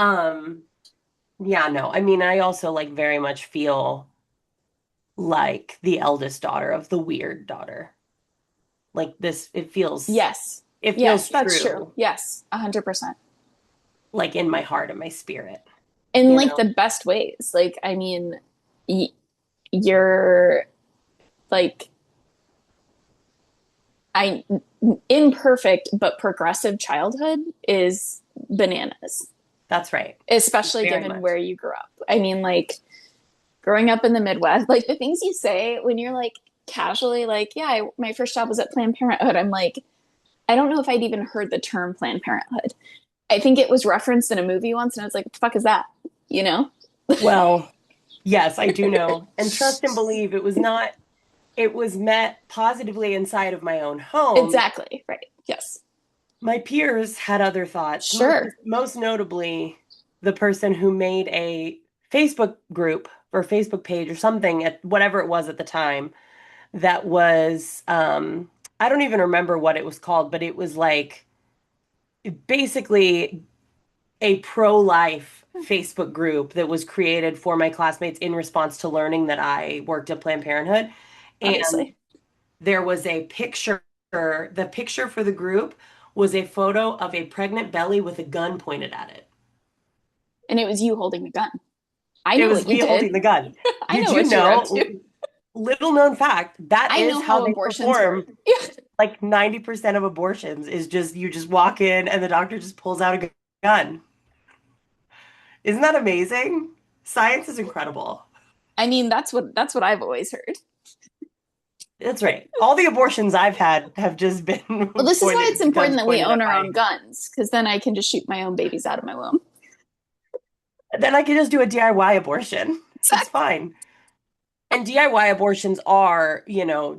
Um, yeah, no. I mean, I also like very much feel like the eldest daughter of the weird daughter. Like this, Yes. it feels Yes, that's true. true, Yes, 100%. like in my heart and my spirit, In you like know? the best ways. Like, I mean, y you're like I imperfect but progressive childhood is bananas, That's right. especially Very given much. where you grew up. I mean, like growing up in the Midwest, like the things you say when you're like casually like, yeah, my first job was at Planned Parenthood. I'm like, I don't know if I'd even heard the term Planned Parenthood. I think it was referenced in a movie once, and I was like, what the fuck is that? You know? Well, yes, I do know. And trust and believe it was met positively inside of my own home. Exactly. Right. Yes. My peers had other thoughts, Sure. most notably the person who made a Facebook group or Facebook page or something at whatever it was at the time that was I don't even remember what it was called, but it was like basically a pro-life Facebook group that was created for my classmates in response to learning that I worked at Planned Parenthood. And Obviously. there was a picture, the picture for the group was a photo of a pregnant belly with a gun pointed at it. And it was you holding the gun. I It know was what you me did. holding the gun. I Did know you what you were up to. know, little known fact, that I is know how how they abortions work. perform Yeah. like 90% of abortions is just you just walk in and the doctor just pulls out a gun. Isn't that amazing? Science is incredible. I mean, that's what I've always heard. That's right. All the abortions I've had have just Well, been this is why it's important guns that we pointed own at our own my. guns, because then I can just shoot my own babies out of my womb. Then I can just do a DIY abortion. It's Exactly. fine. And DIY abortions are,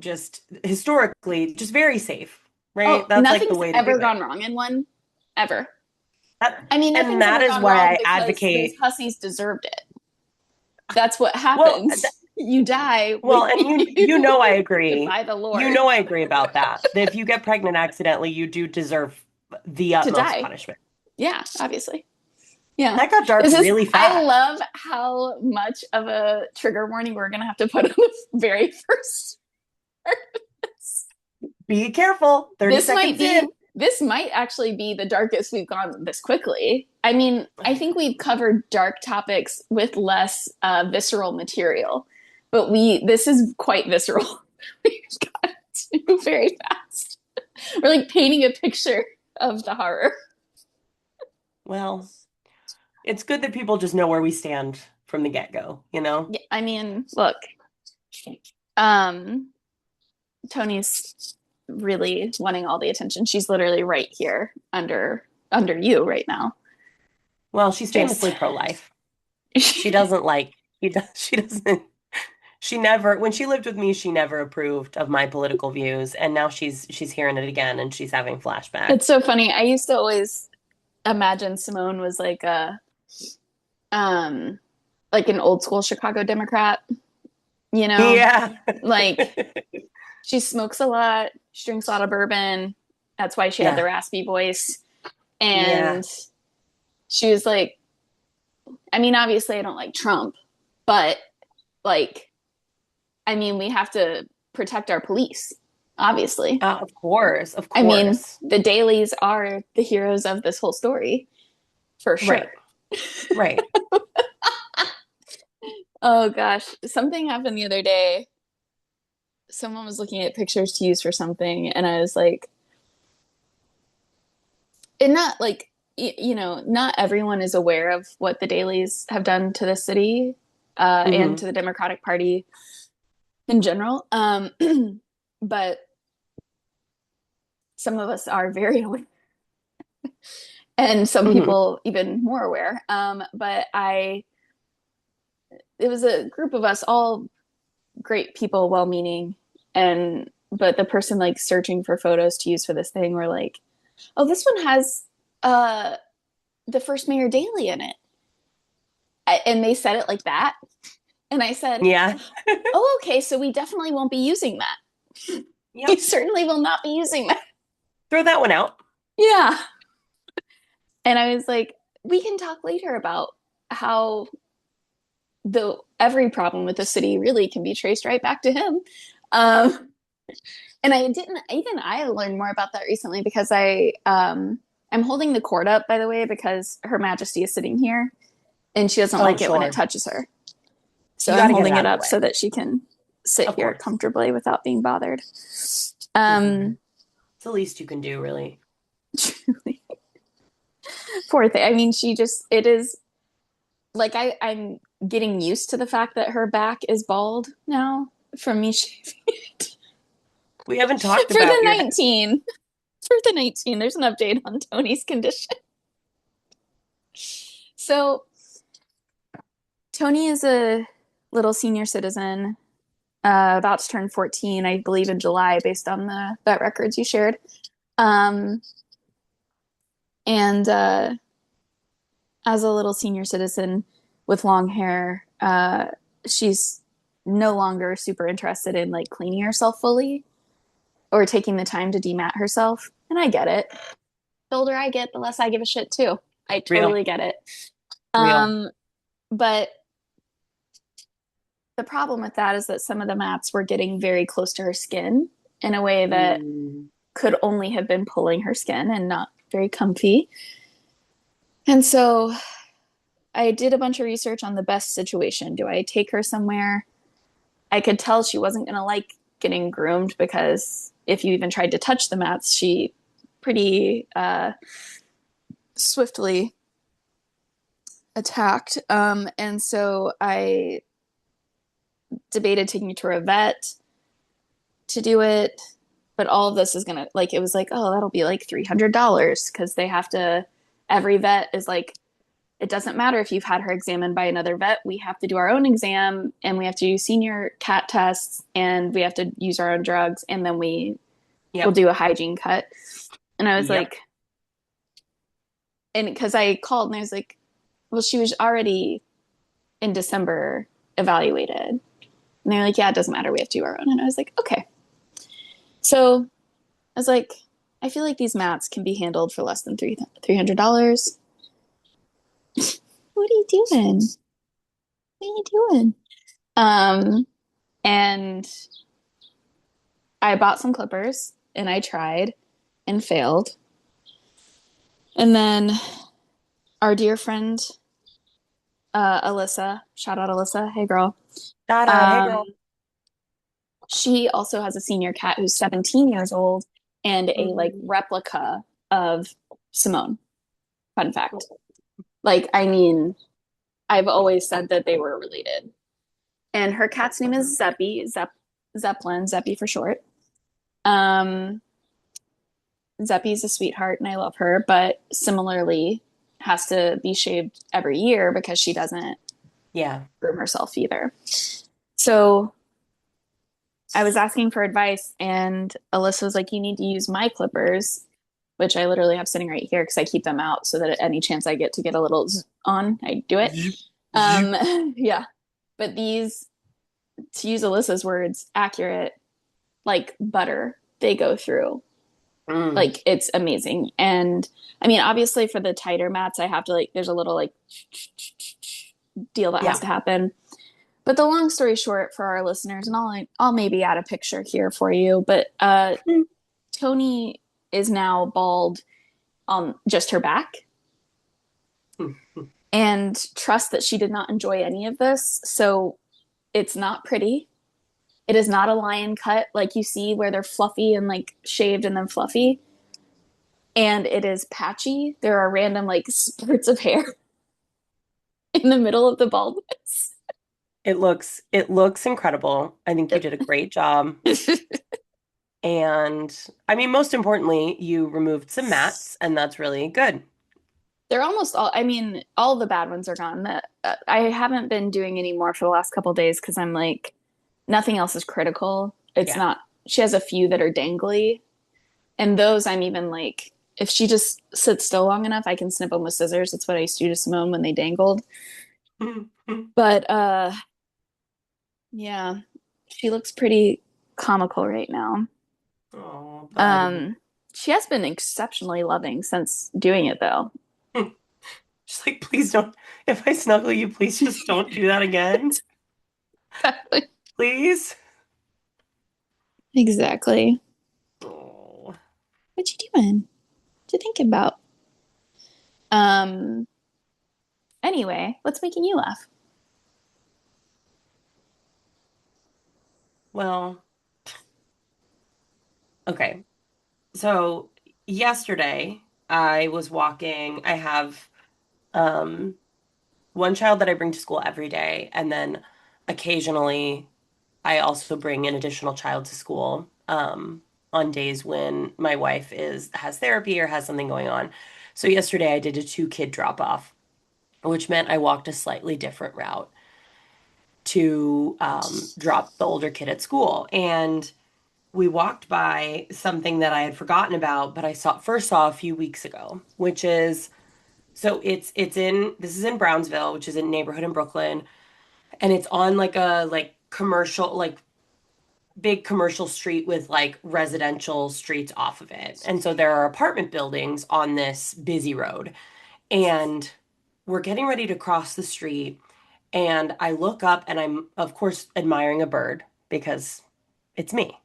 just historically just very safe, Oh, right? That's like the nothing's way to do ever it. gone wrong in one, ever. That, I mean, and nothing's that ever is gone why wrong I because those advocate. hussies deserved it. That's what Well, happens. You die when well, and you you know I defy agree. the You Lord know I agree about that. That if you get pregnant accidentally, you do deserve the to utmost die. punishment. Yeah, obviously. Yeah. That got dark This is, really I fast. love how much of a trigger warning we're going to have to put on the very first part of this. Be careful. 30 This might seconds in. be, this might actually be the darkest we've gone this quickly. I mean, I think we've covered dark topics with less visceral material, but this is quite visceral. We've got to very fast. We're like painting a picture of the horror. Well, it's good that people just know where we stand from the get-go, you know? Yeah, I mean, look, um, Tony's really wanting all the attention. She's literally right here under you right now. Well, she's Just famously pro-life. She doesn't like, she doesn't, she never, when she lived with me, she never approved of my political views. And now she's hearing it again and she's having it's flashbacks. so funny. I used to always imagine Simone was um like an old school Chicago Democrat, you know? Yeah. Like she smokes a lot, she drinks a lot of bourbon. That's why she had the Yeah. raspy voice. Yeah. And she was like, I mean, obviously I don't like Trump, but like, I mean, we have to protect our police, obviously. Of course. Of I mean, course. the dailies are the heroes of this whole story, for Right. sure. Right. Oh gosh, something happened the other day. Someone was looking at pictures to use for something, and I was like, and not like, not everyone is aware of what the dailies have done to the city and Hmm. to the Democratic Party in general. But some of us are very aware, and some Hmm. people even more aware. But it was a group of us, all great people, well meaning, and but the person like searching for photos to use for this thing were like, oh, this one has uh the first Mayor Daley in it. And they said it like that. And I said, Yeah. oh, okay, so we definitely won't be using that. We Yep. certainly will not be using that. Throw that one out. Yeah. And I was like, we can talk later about how the every problem with the city really can be traced right back to him. Um, and I didn't even I learned more about that recently because I'm holding the cord up, by the way, because Her Majesty is sitting here and she doesn't Oh, like it when it sure. touches her. So You got I'm to get it holding out it of the up way. so that she can sit Of here course. comfortably without being bothered. Hmm. Um, It's the least you can do, really. poor thing. I mean, she just it is like I'm getting used to the fact that her back is bald now from me shaving it. We haven't talked For about the your. 19, for the 19, there's an update on Tony's condition. So Tony is a little senior citizen, about to turn 14, I believe, in July, based on the vet records you shared. Um, and as a little senior citizen with long hair, she's no longer super interested in like cleaning herself fully or taking the time to demat herself. And I get it. The older I get, the less I give a shit too. I Real, totally get it. real. Um, but the problem with that is that some of the mats were getting very close to her skin in a way that Mm. could only have been pulling her skin and not very comfy. And so I did a bunch of research on the best situation. Do I take her somewhere? I could tell she wasn't going to like getting groomed because if you even tried to touch the mats, she pretty swiftly attacked. And so I debated taking her to a vet to do it. But all of this is going to, like, it was like, oh, that'll be like $300 because they have to, every vet is like, it doesn't matter if you've had her examined by another vet. We have to do our own exam and we have to do senior cat tests and we have to use our own drugs and then we will Yep. do a hygiene cut. And I was Yep. like, and because I called and I was like, well, she was already in December evaluated. And they're like, yeah, it doesn't matter. We have to do our own. And I was like, okay. So I was like, I feel like these mats can be handled for less than $300. What are you doing? What are you doing? Um, and I bought some clippers and I tried and failed. And then our dear friend, Alyssa, shout out Alyssa, hey girl. Shout out. Hey, Um, girl. she also has a senior cat who's 17 years old and a like Mm. replica of Simone. Fun fact. Like, I mean, I've always said that they were related. And her cat's name is Zeppelin, Zeppy for short. Um, Zeppy's a sweetheart and I love her, but similarly has to be shaved every year because she doesn't Yeah. groom herself either. So I was asking for advice and Alyssa was like, you need to use my clippers, which I literally have sitting right here because I keep them out so that at any chance I get to get a little on, I do it. Zoop, zoop. Yeah. But these, to use Alyssa's words, accurate, like butter, they go through. Mm. Like it's amazing. And I mean, obviously for the tighter mats, I have to like, there's a little like deal that has Yeah. to happen. But the long story short for our listeners, and I'll maybe add a picture here for you, but Mm. Tony is now bald on just her back and trust that she did not enjoy any of this. So it's not pretty. It is not a lion cut like you see where they're fluffy and like shaved and then fluffy. And it is patchy. There are random like spurts of hair in the middle of the baldness. It looks incredible. I think you Yep. did a great job. And I mean, most importantly, you removed some mats, and that's really good. They're almost all, I mean, all the bad ones are gone. I haven't been doing any more for the last couple of days because I'm like, nothing else is critical. It's Yeah. not, she has a few that are dangly. And those I'm even like, if she just sits still long enough, I can snip them with scissors. That's what I used to do to Simone when they dangled. But yeah, she looks pretty comical right now. Oh, bud. Um, she has been exceptionally loving since doing it though. She's like, please don't, if I snuggle you, please just don't do that again. Exactly. Please. Exactly. Oh. What you doing? What you thinking about? Um, anyway, what's making you laugh? Well, okay. So yesterday I was walking. I have um one child that I bring to school every day, and then occasionally I also bring an additional child to school on days when my wife is has therapy or has something going on. So yesterday I did a two kid drop off, which meant I walked a slightly different route to drop the older kid at school. And we walked by something that I had forgotten about, but I saw a few weeks ago, which is so it's in this is in Brownsville, which is a neighborhood in Brooklyn, and it's on like a like commercial like big commercial street with like residential streets off of it. And so there are apartment buildings on this busy road. And we're getting ready to cross the street. And I look up and I'm, of course, admiring a bird because it's me.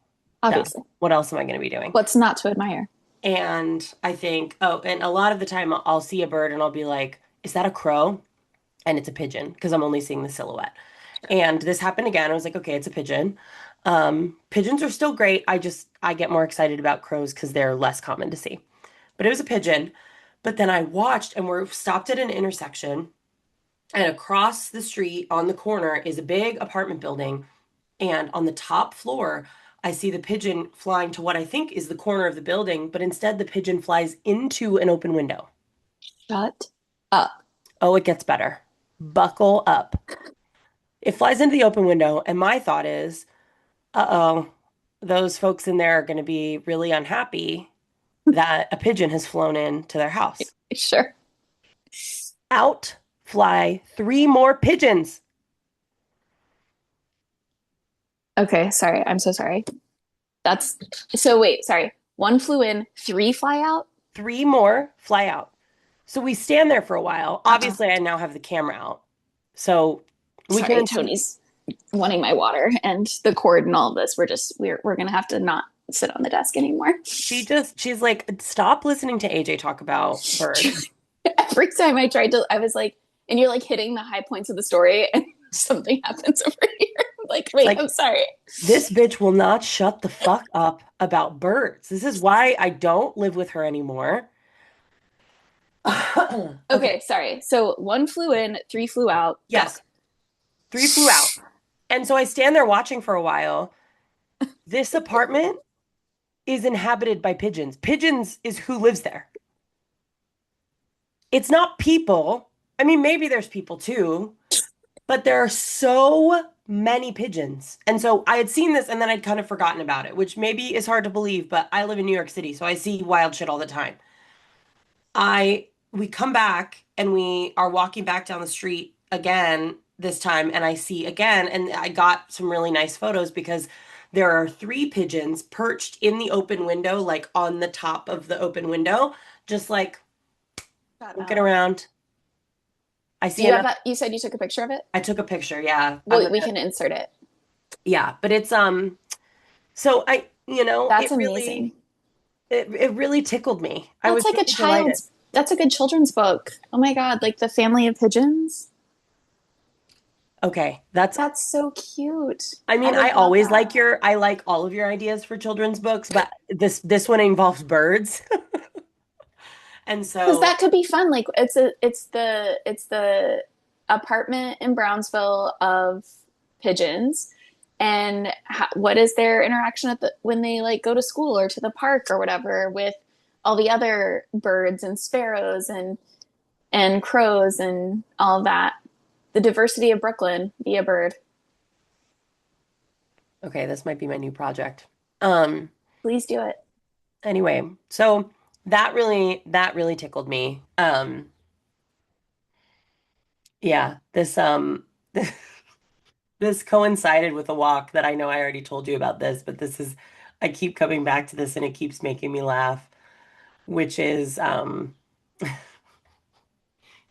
Duh. Obviously. What else am I going to be doing? What's not to admire? And I think, oh, and a lot of the time I'll see a bird and I'll be like, is that a crow? And it's a pigeon because I'm only seeing the silhouette. And this happened again. I was like, okay, it's a pigeon. Pigeons are still great. I get more excited about crows because they're less common to see. But it was a pigeon. But then I watched and we're stopped at an intersection, and across the street on the corner is a big apartment building. And on the top floor, I see the pigeon flying to what I think is the corner of the building, but instead the pigeon flies into an open window. Shut up. Oh, it gets better. Buckle up. It flies into the open window, and my thought is, uh-oh, those folks in there are going to be really unhappy that a pigeon has flown into their house. Sure. Out fly three more pigeons. Okay, sorry. I'm so sorry. That's so wait, sorry. One flew in, three fly out? Three more fly out. So we stand there for a while. Uh-uh. Obviously, I now have the camera out. So we Sorry, can see. Tony's wanting my water and the cord and all of this. We're gonna have to not sit on the desk anymore. She's like, stop listening to AJ talk about birds. Every time I was like, and you're like hitting the high points of the story, and something happens over here. I'm like, It's wait, like, I'm sorry. this bitch will not shut the fuck up about birds. This is why I don't live with her anymore. Okay. Okay, sorry. So one flew in, three flew out. Go. Yes. Three flew out. And so I stand there watching for a while. This apartment is inhabited by pigeons. Pigeons is who lives there. It's not people. I mean, maybe there's people too, but there are so many pigeons. And so I had seen this and then I'd kind of forgotten about it, which maybe is hard to believe, but I live in New York City, so I see wild shit all the time. I we come back and we are walking back down the street again this time and I see again and I got some really nice photos because there are three pigeons perched in the open window, like on the top of the open window, just like Shut looking up. around. I Do see you have another. that? You said you took a picture of it? I took a picture, yeah. I'm Well, we gonna can insert it. yeah, but it's so I That's amazing. it really tickled me. I was really delighted. That's a good children's book. Oh my God, like the family of pigeons. Okay, that's That's so cute. I I mean, I would love always that. like your I like all of your ideas for children's books, but this one involves birds. And Because so, that could be fun. Like it's the apartment in Brownsville of pigeons, and what is their interaction at the when they like go to school or to the park or whatever with all the other birds and sparrows and crows and all of that. The diversity of Brooklyn via bird. okay, this might be my new project. Um, Please do it. anyway, so that really tickled me. Yeah, this coincided with a walk that I know I already told you about this, but this is I keep coming back to this and it keeps making me laugh, which is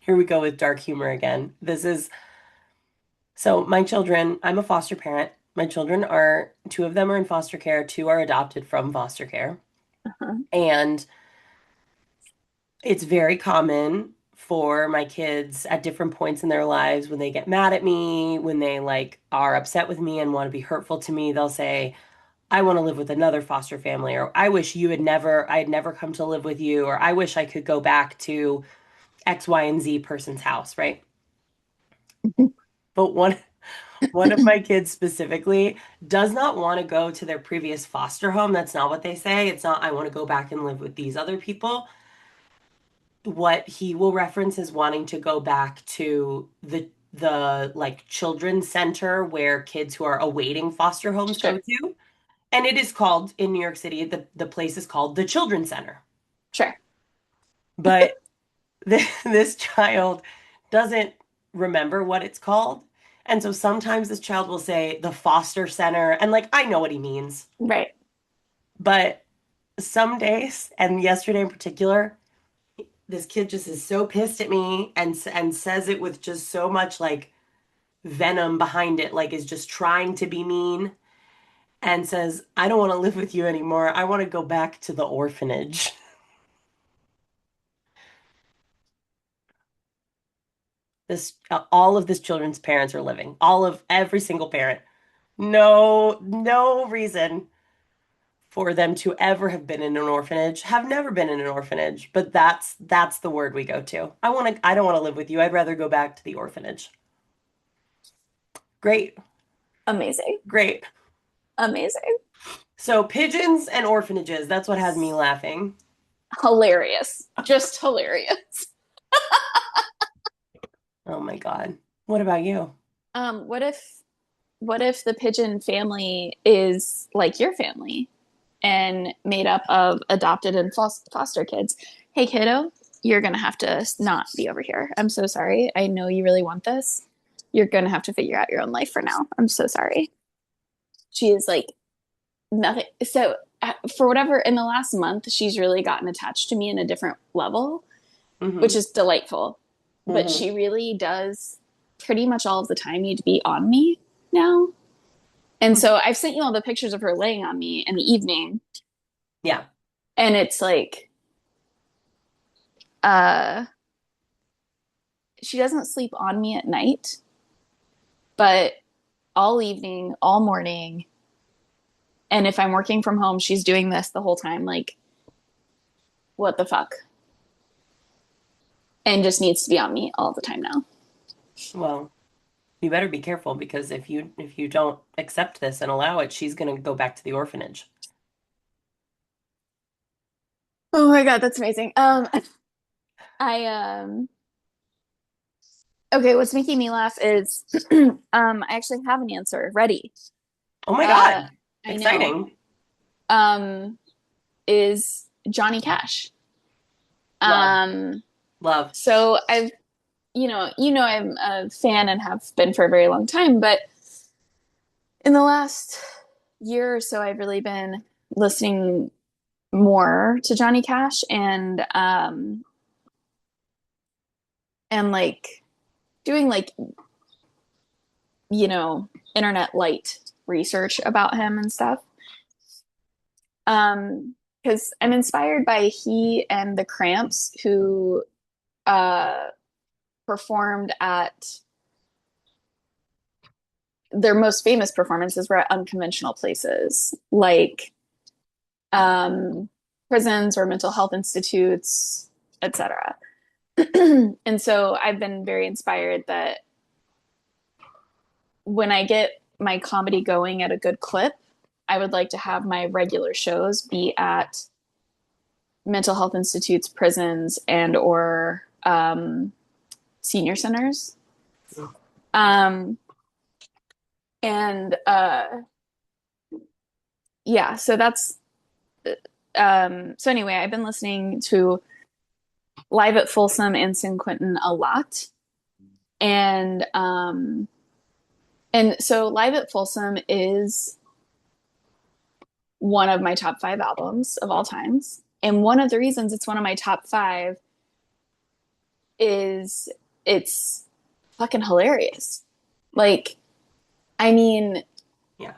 here we go with dark humor again. This is so my children, I'm a foster parent. My children are, two of them are in foster care, two are adopted from foster care. Uh-huh. And it's very common for my kids at different points in their lives when they get mad at me, when they like are upset with me and want to be hurtful to me, they'll say, I want to live with another foster family, or I wish I had never come to live with you, or I wish I could go back to X, Y, and Z person's house, right? But one of my kids specifically does not want to go to their previous foster home. That's not what they say. It's not, I want to go back and live with these other people. What he will reference is wanting to go back to the like children's center where kids who are awaiting foster homes Sure, go to. And it is called in New York City, the place is called the Children's Center. sure. But this child doesn't remember what it's called. And so sometimes this child will say the foster center, and like I know what he means. Right. But some days, and yesterday in particular, this kid just is so pissed at me and says it with just so much like venom behind it, like is just trying to be mean and says, I don't want to live with you anymore. I want to go back to the orphanage. This all of this children's parents are living. All of every single parent. No reason for them to ever have been in an orphanage, have never been in an orphanage, but that's the word we go to. I don't want to live with you. I'd rather go back to the orphanage. Great. Amazing. Great. Amazing. So pigeons and orphanages, that's what has me laughing. Hilarious. Just hilarious. Oh my God. What about you? What if the pigeon family is like your family and made up of adopted and foster kids? Hey kiddo, you're gonna have to not be over here. I'm so sorry. I know you really want this. You're gonna have to figure out your own life for now. I'm so sorry. She is like nothing. So for whatever in the last month, she's really gotten attached to me in a different level, which Hmm. is delightful. But Hmm. she really does pretty much all of the time need to be on me now. And so I've sent you all the pictures of her laying on me in the evening. Yeah. And it's like, uh, she doesn't sleep on me at night, but all evening, all morning. And if I'm working from home, she's doing this the whole time. Like, what the fuck? And just needs to be on me all the time now. Well, you better be careful because if you don't accept this and allow it, she's gonna go back to the orphanage. Oh my God, that's amazing. I okay, what's making me laugh is I actually have an answer ready. Oh my Uh God. I know. Exciting. Um is Johnny Cash. Love. Um Love. so I've I'm a fan and have been for a very long time, but in the last year or so I've really been listening more to Johnny Cash and like doing like internet light research about him and stuff. Because I'm inspired by he and the Cramps who uh performed at their most famous performances were at unconventional places like um prisons or mental health institutes, etc. And so I've been very inspired that when I get my comedy going at a good clip, I would like to have my regular shows be at mental health institutes, prisons, and or senior centers. Um, and yeah, so that's so anyway, I've been listening to Live at Folsom and San Quentin a lot, and so Live at Folsom is one of my top 5 albums of all times. And one of the reasons it's one of my top 5 is it's fucking hilarious. Like, I mean, Yeah.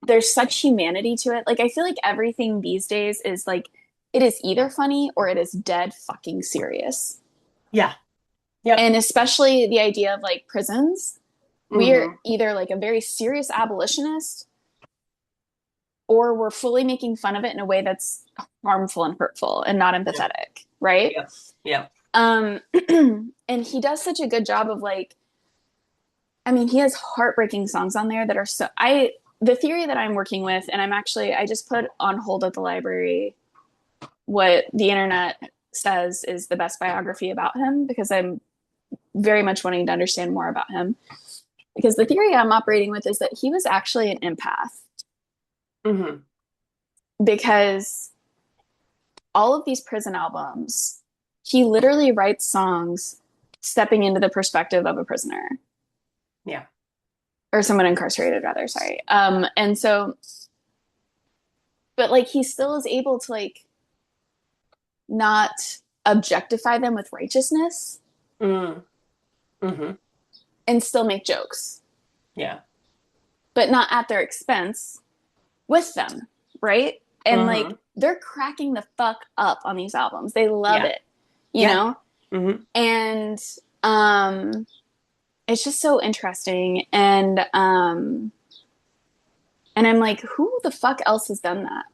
there's such humanity to it. Like, I feel like everything these days is like, it is either funny or it is dead fucking serious. Yeah. Yep. And especially the idea of like prisons. We're Mm-hmm. either like a very serious abolitionist or we're fully making fun of it in a way that's harmful and hurtful and not Yep. empathetic, right? Yep. Yep. Um, and he does such a good job of like, I mean, he has heartbreaking songs on there that are so, the theory that I'm working with, and I just put on hold at the library what the internet says is the best biography about him because I'm very much wanting to understand more about him. Because the theory I'm operating with is that he was actually an empath Mm-hmm. because all of these prison albums, he literally writes songs stepping into the perspective of a prisoner Yeah. or someone incarcerated, rather. Sorry. And so, but like he still is able to like not objectify them with righteousness Mm. Mm-hmm. and still make jokes, Yeah. but not at their expense with them, right? And like Mm-hmm. they're cracking the fuck up on these albums. They love Yeah. it, you Yeah. know? Mm-hmm. And it's just so interesting. And I'm like, who the fuck else has done that?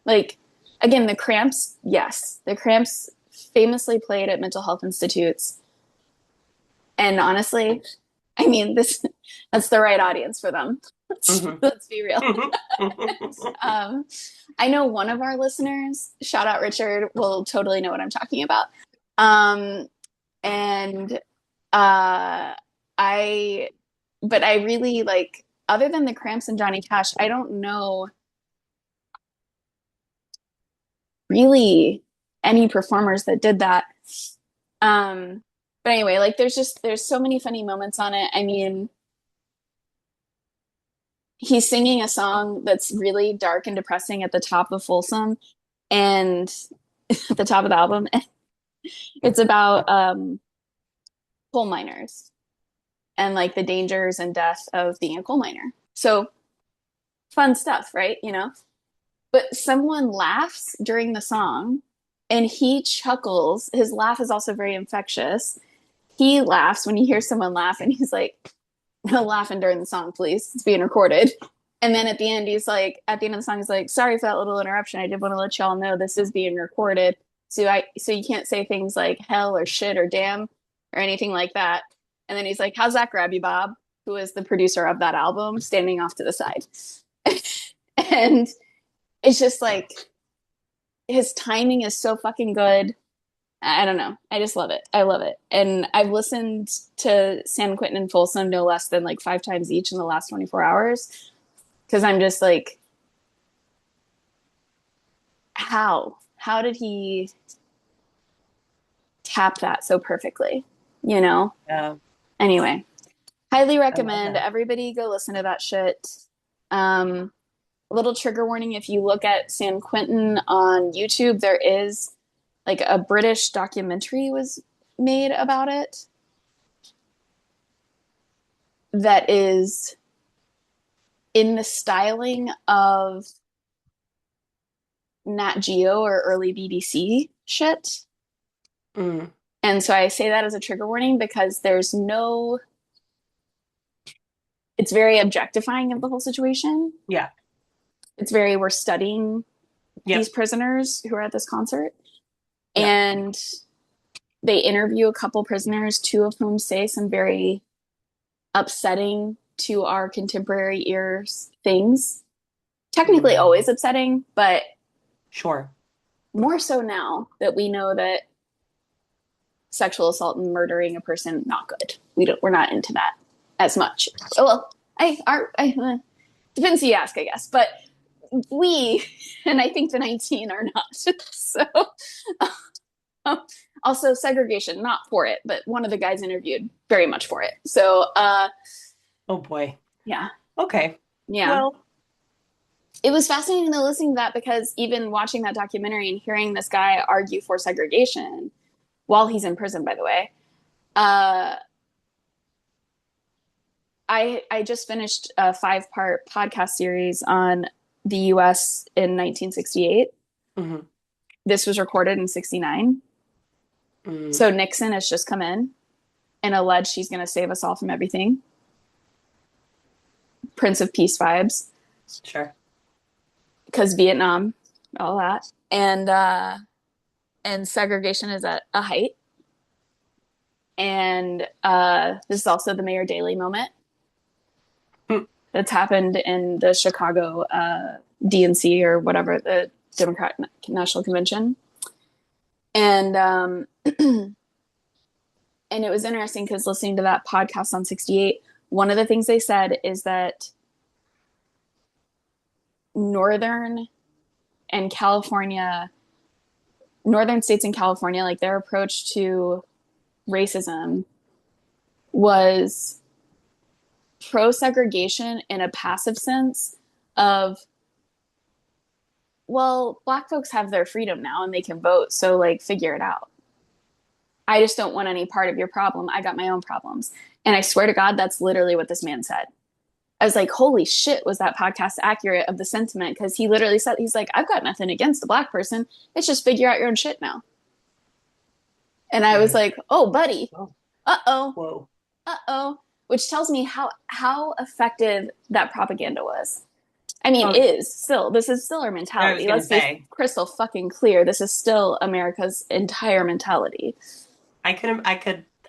Like, again, the Cramps, yes. The Cramps famously played at mental health institutes. And honestly, I mean, this that's the right audience for them. Mm-hmm. Let's be real. Mm-hmm. um, I know one of our listeners, shout out Richard, will totally know what I'm talking about. And I, but I really like, other than the Cramps and Johnny Cash, I don't know really any performers that did that. Um, but anyway, like there's so many funny moments on it. I mean, he's singing a song that's really dark and depressing at the top of Folsom and at the top of the album. It's about coal miners and like the dangers and death of being a coal miner. So fun stuff, right? You know? But someone laughs during the song and he chuckles. His laugh is also very infectious. He laughs when he hears someone laugh and he's like, no laughing during the song, please. It's being recorded. And then at the end, he's like, at the end of the song, he's like, sorry for that little interruption. I did want to let y'all know this is being recorded. So you can't say things like hell or shit or damn or anything like that. And then he's like, how's that grab you, Bob? Who is the producer of that album, standing off to the side. And it's just like his timing is so fucking good. I don't know. I just love it. I love it. And I've listened to San Quentin and Folsom no less than like 5 times each in the last 24 hours. Because I'm just like, how? How did he tap that so perfectly? You know? Yeah. Anyway, highly I love recommend that. everybody go listen to that shit. Um, a little trigger warning, if you look at San Quentin on YouTube, there is like a British documentary was made about it that is in the styling of Nat Geo or early BBC shit. Mm. And so I say that as a trigger warning because it's very objectifying of the whole situation. Yeah. It's very, we're studying these Yep. prisoners who are at this concert. Yep. And they interview a couple prisoners, two of whom say some very upsetting to our contemporary ears things. Technically always upsetting, but Sure. more so now that we know that sexual assault and murdering a person, not good. We're not into that as much. Well, depends who you ask, I guess. But we, and I think the 19 are not. So also segregation, not for it, but one of the guys interviewed very much for it. So Oh boy. yeah. Okay. Yeah. Well, It was fascinating to listen to that because even watching that documentary and hearing this guy argue for segregation, while he's in prison, by the way. Uh, I just finished a 5-part podcast series on the U.S. in 1968. Hmm. This was recorded in 69. Mm. So Nixon has just come in and alleged he's going to save us all from everything. Prince of Peace vibes. Sure. Because Vietnam, all that. And segregation is at a height. And this is also the Mayor Daley moment Hmm. that's happened in the Chicago DNC or whatever, the Democrat National Convention. And and it was interesting because listening to that podcast on 68, one of the things they said is that northern states in California, like their approach to racism was pro-segregation in a passive sense of, well, black folks have their freedom now and they can vote, so like figure it out. I just don't want any part of your problem. I got my own problems. And I swear to God, that's literally what this man said. I was like, holy shit, was that podcast accurate of the sentiment? Because he literally said, he's like, I've got nothing against the black person. It's just figure out your own shit now. And I was like, oh, buddy. Oh, Uh-oh. whoa. Uh-oh. Which tells me how effective that propaganda was. I mean, Oh, this is still our I was mentality. gonna Let's be say, crystal fucking clear. This is still America's entire mentality. I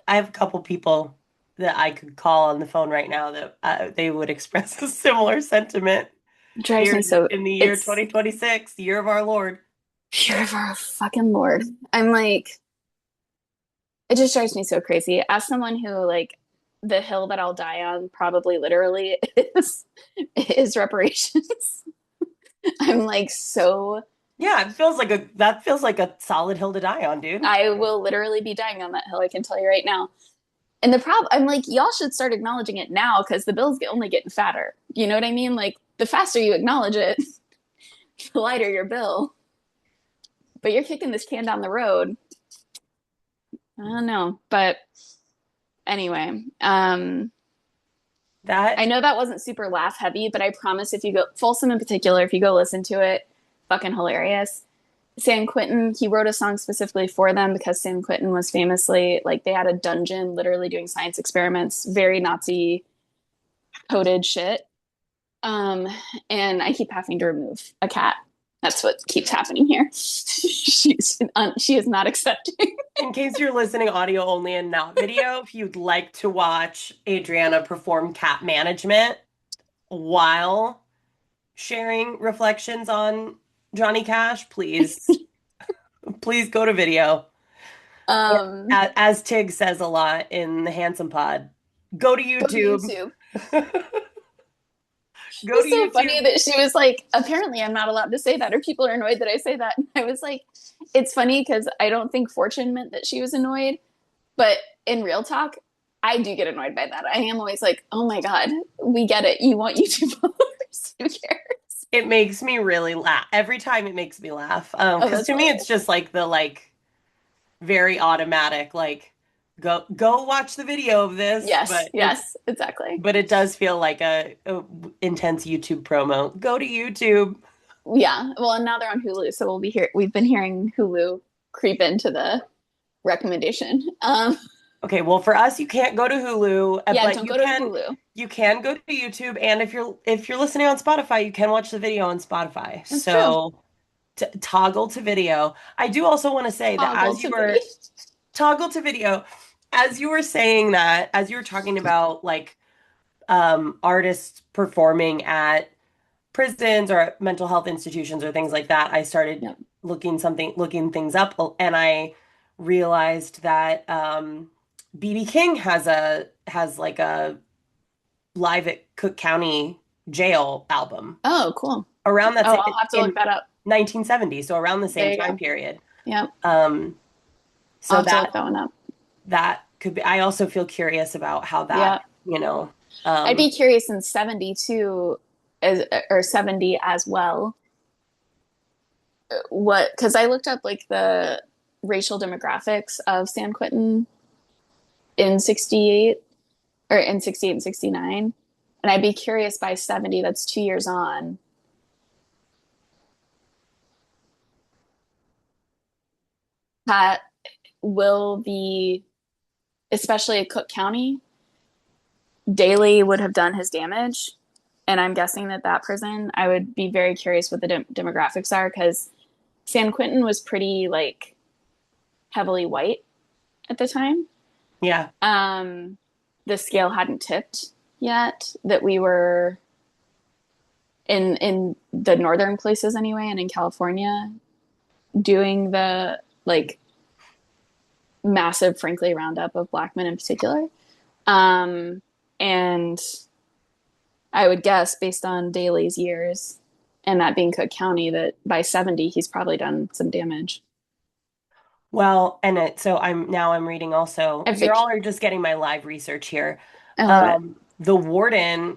have a couple people that I could call on the phone right now that they would express a similar sentiment It drives here me so, in the year it's 2026, the year of our Lord. pure of our fucking Lord. I'm like, it just drives me so crazy. As someone who like the hill that I'll die on probably literally is reparations. I'm like so Yeah, that feels like a solid hill to die on, dude. I will literally be dying on that hill, I can tell you right now. And the problem, I'm like, y'all should start acknowledging it now because the bill's only getting fatter. You know what I mean? Like, the faster you acknowledge it, the lighter your bill. But you're kicking this can down the road. I don't know. But anyway, I That know that wasn't super laugh heavy, but I promise if you go, Folsom in particular, if you go listen to it, fucking hilarious. San Quentin, he wrote a song specifically for them because San Quentin was famously like they had a dungeon literally doing science experiments, very Nazi coded shit. Um, and I keep having to remove a cat. That's what keeps happening here. She is not accepting. in case you're listening audio only and not video, if you'd like to watch Adriana perform cat management while sharing reflections on Johnny Cash, please go to video. Or Um, as Tig says a lot in the Handsome Pod, go to Go to YouTube. YouTube. Go to It's so funny YouTube. that she was like, apparently I'm not allowed to say that, or people are annoyed that I say that. And I was like, it's funny because I don't think Fortune meant that she was annoyed, but in real talk, I do get annoyed by that. I am always like, oh my God, we get it. You want YouTube followers. Who cares? It makes me really laugh. Every time it makes me laugh. Oh, Because that's to me it's hilarious. just like the very automatic go watch the video of this, Yes, yes, exactly. but it does feel like a intense YouTube promo. Go to YouTube. Yeah. Well, and now they're on Hulu, so we'll be here. We've been hearing Hulu creep into the recommendation. Okay, well for us you can't go to Hulu, Yeah, but don't go to Hulu. you can go to YouTube, and if you're listening on Spotify, you can watch the video on Spotify. That's true. So toggle to video. I do also want to say that Toggle to video. toggle to video, as you were saying that, as you were talking about artists performing at prisons or mental health institutions or things like that, I started Yep. looking things up, and I realized that BB King has like a live at Cook County jail album Oh, cool. around Oh, I'll have to look in that up. 1970, so around the same There you time go. period. Yep. Um, I'll so have to look that one up. that could be. I also feel curious about how that, Yeah. I'd um, be curious in 72 as or 70 as well. What, because I looked up like the racial demographics of San Quentin in 68 or in 68 and 69. And I'd be curious by 70, that's 2 years on, that will the, especially Cook County, Daley would have done his damage. And I'm guessing that that prison, I would be very curious what the demographics are because San Quentin was pretty like heavily white at the time. Yeah. Um, the scale hadn't tipped yet that we were in the northern places anyway, and in California doing the like massive, frankly, roundup of black men in particular. And I would guess, based on Daley's years and that being Cook County, that by 70 he's probably done some damage. Well, and so I'm reading also. I You think all are just getting my live research here. I love it. The warden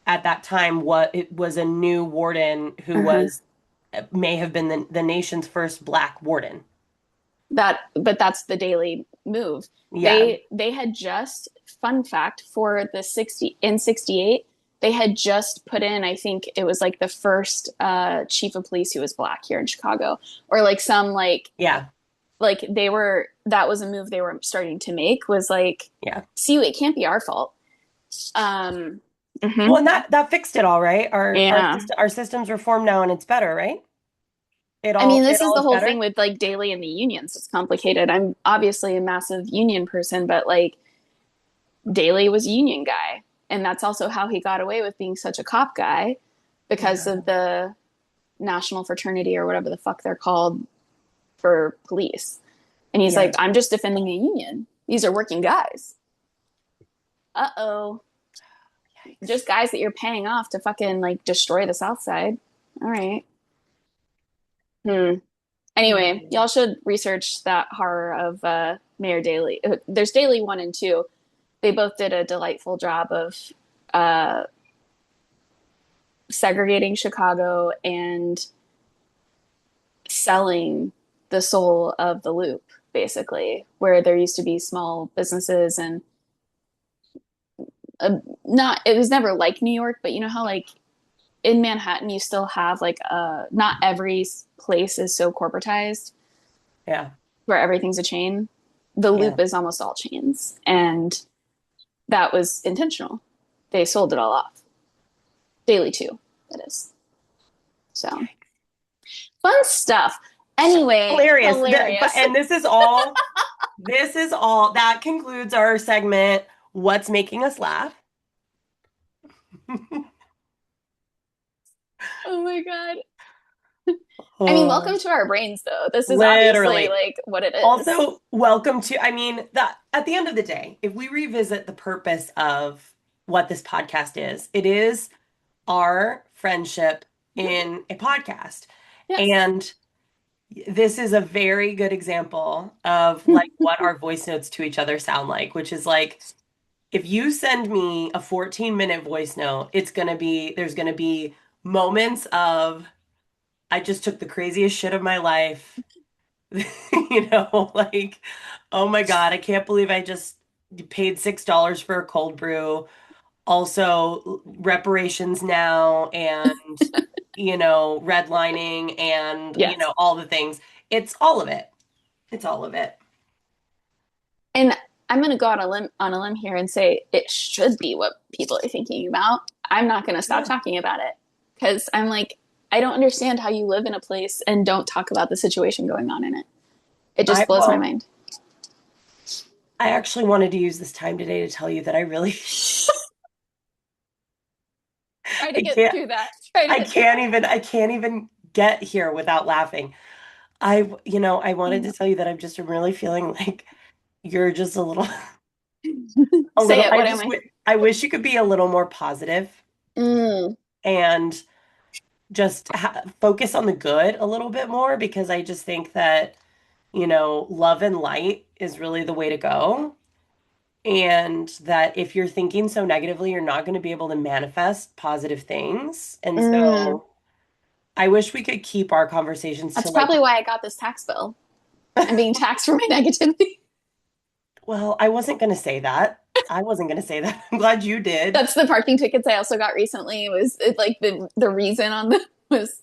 at that time, what it was a new warden who Uh-huh. was may have been the nation's first black warden. That, but that's the Daley move. Yeah. They had just, fun fact, for the 60 in 68, they had just put in, I think it was like the first chief of police who was black here in Chicago, or like some Yeah. like they were, that was a move they were starting to make, was like, Yeah. see, it can't be our fault. Um, Well, mhm. and that fixed it all, right? Yeah. Our system's reformed now and it's better, right? I mean, It this is all the is whole thing better. with like Daley and the unions. It's complicated. I'm obviously a massive union person, but like Daley was a union guy. And that's also how he got away with being such a cop guy because Yeah. of the national fraternity or whatever the fuck they're called for police. And he's Yeah. like, I'm just defending the union. These are working guys. Uh-oh. Yikes. Just guys that you're paying off to fucking like destroy the South Side. All right. Hmm. Anyway, Yeah. y'all should research that horror of Mayor Daley. There's Daley 1 and 2. They both did a delightful job of uh, segregating Chicago and selling the soul of the loop, basically, where there used to be small businesses and not, it was never like New York, but you know how like in Manhattan you still have like not every place is so corporatized Yeah. where everything's a chain. The Yeah. loop is almost all chains, and that was intentional. They sold it all off. Daily too, that is. So fun stuff. Anyway, Hilarious. hilarious. And this is all that concludes our segment, What's Making Us Laugh? Oh my god. I mean, Oh, welcome to our brains though. This is obviously literally. like what it is. Also, welcome to, I mean, that at the end of the day, if we revisit the purpose of what this podcast is, it is our friendship in a podcast. Yes. And this is a very good example of like what our voice notes to each other sound like, which is like if you send me a 14-minute voice note, there's gonna be moments of I just took the craziest shit of my life. Like, oh my God, I can't believe I just paid $6 for a cold brew. Also, reparations now and redlining and Yes. all the things. It's all of it. It's all of it. And I'm going to go on a limb here and say it should be what people are thinking about. I'm not going to stop Yeah. talking about it because I'm like, I don't understand how you live in a place and don't talk about the situation going on in it. It I just blows my well, mind. I actually wanted to use this time today to tell you that I really Try to I get can't through that. Try to get through that. I can't even get here without laughing. I wanted to tell you that I'm just really feeling like you're just a little a Say little it. What am I? I wish you could be a little more positive Mm, and just focus on the good a little bit more because I just think that, love and light is really the way to go. And that if you're thinking so negatively, you're not going to be able to manifest positive things. And mm. so I wish we could keep our conversations to That's like, probably why I got this tax bill. I'm being taxed for my negativity. Well, I wasn't going to say that. I wasn't going to say that. I'm glad you did. That's the parking tickets I also got recently. It was like the reason on them was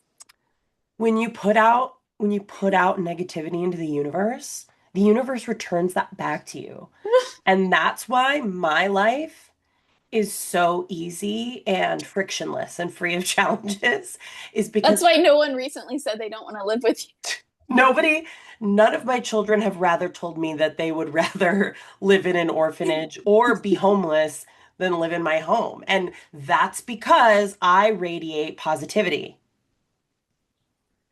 When you put out negativity into the universe returns that back to you. And that's why my life is so easy and frictionless and free of challenges is that's because why no one recently said they don't want to live with you. nobody, none of my children have rather told me that they would rather live in an orphanage or be homeless than live in my home. And that's because I radiate positivity.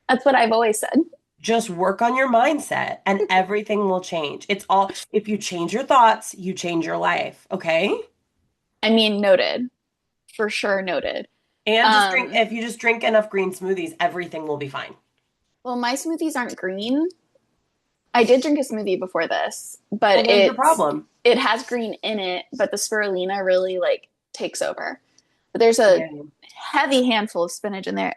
That's what I've always said. Just work on your mindset and everything will change. It's all, if you change your thoughts, you change your life. Okay. I mean, noted. For sure, noted. And just drink, Um, if you just drink enough green smoothies, everything will be fine. well, my smoothies aren't green. I did drink a smoothie before this, Well, but there's your problem. it has green in it, but the spirulina really like takes over. But there's a Yeah. heavy handful of spinach in there.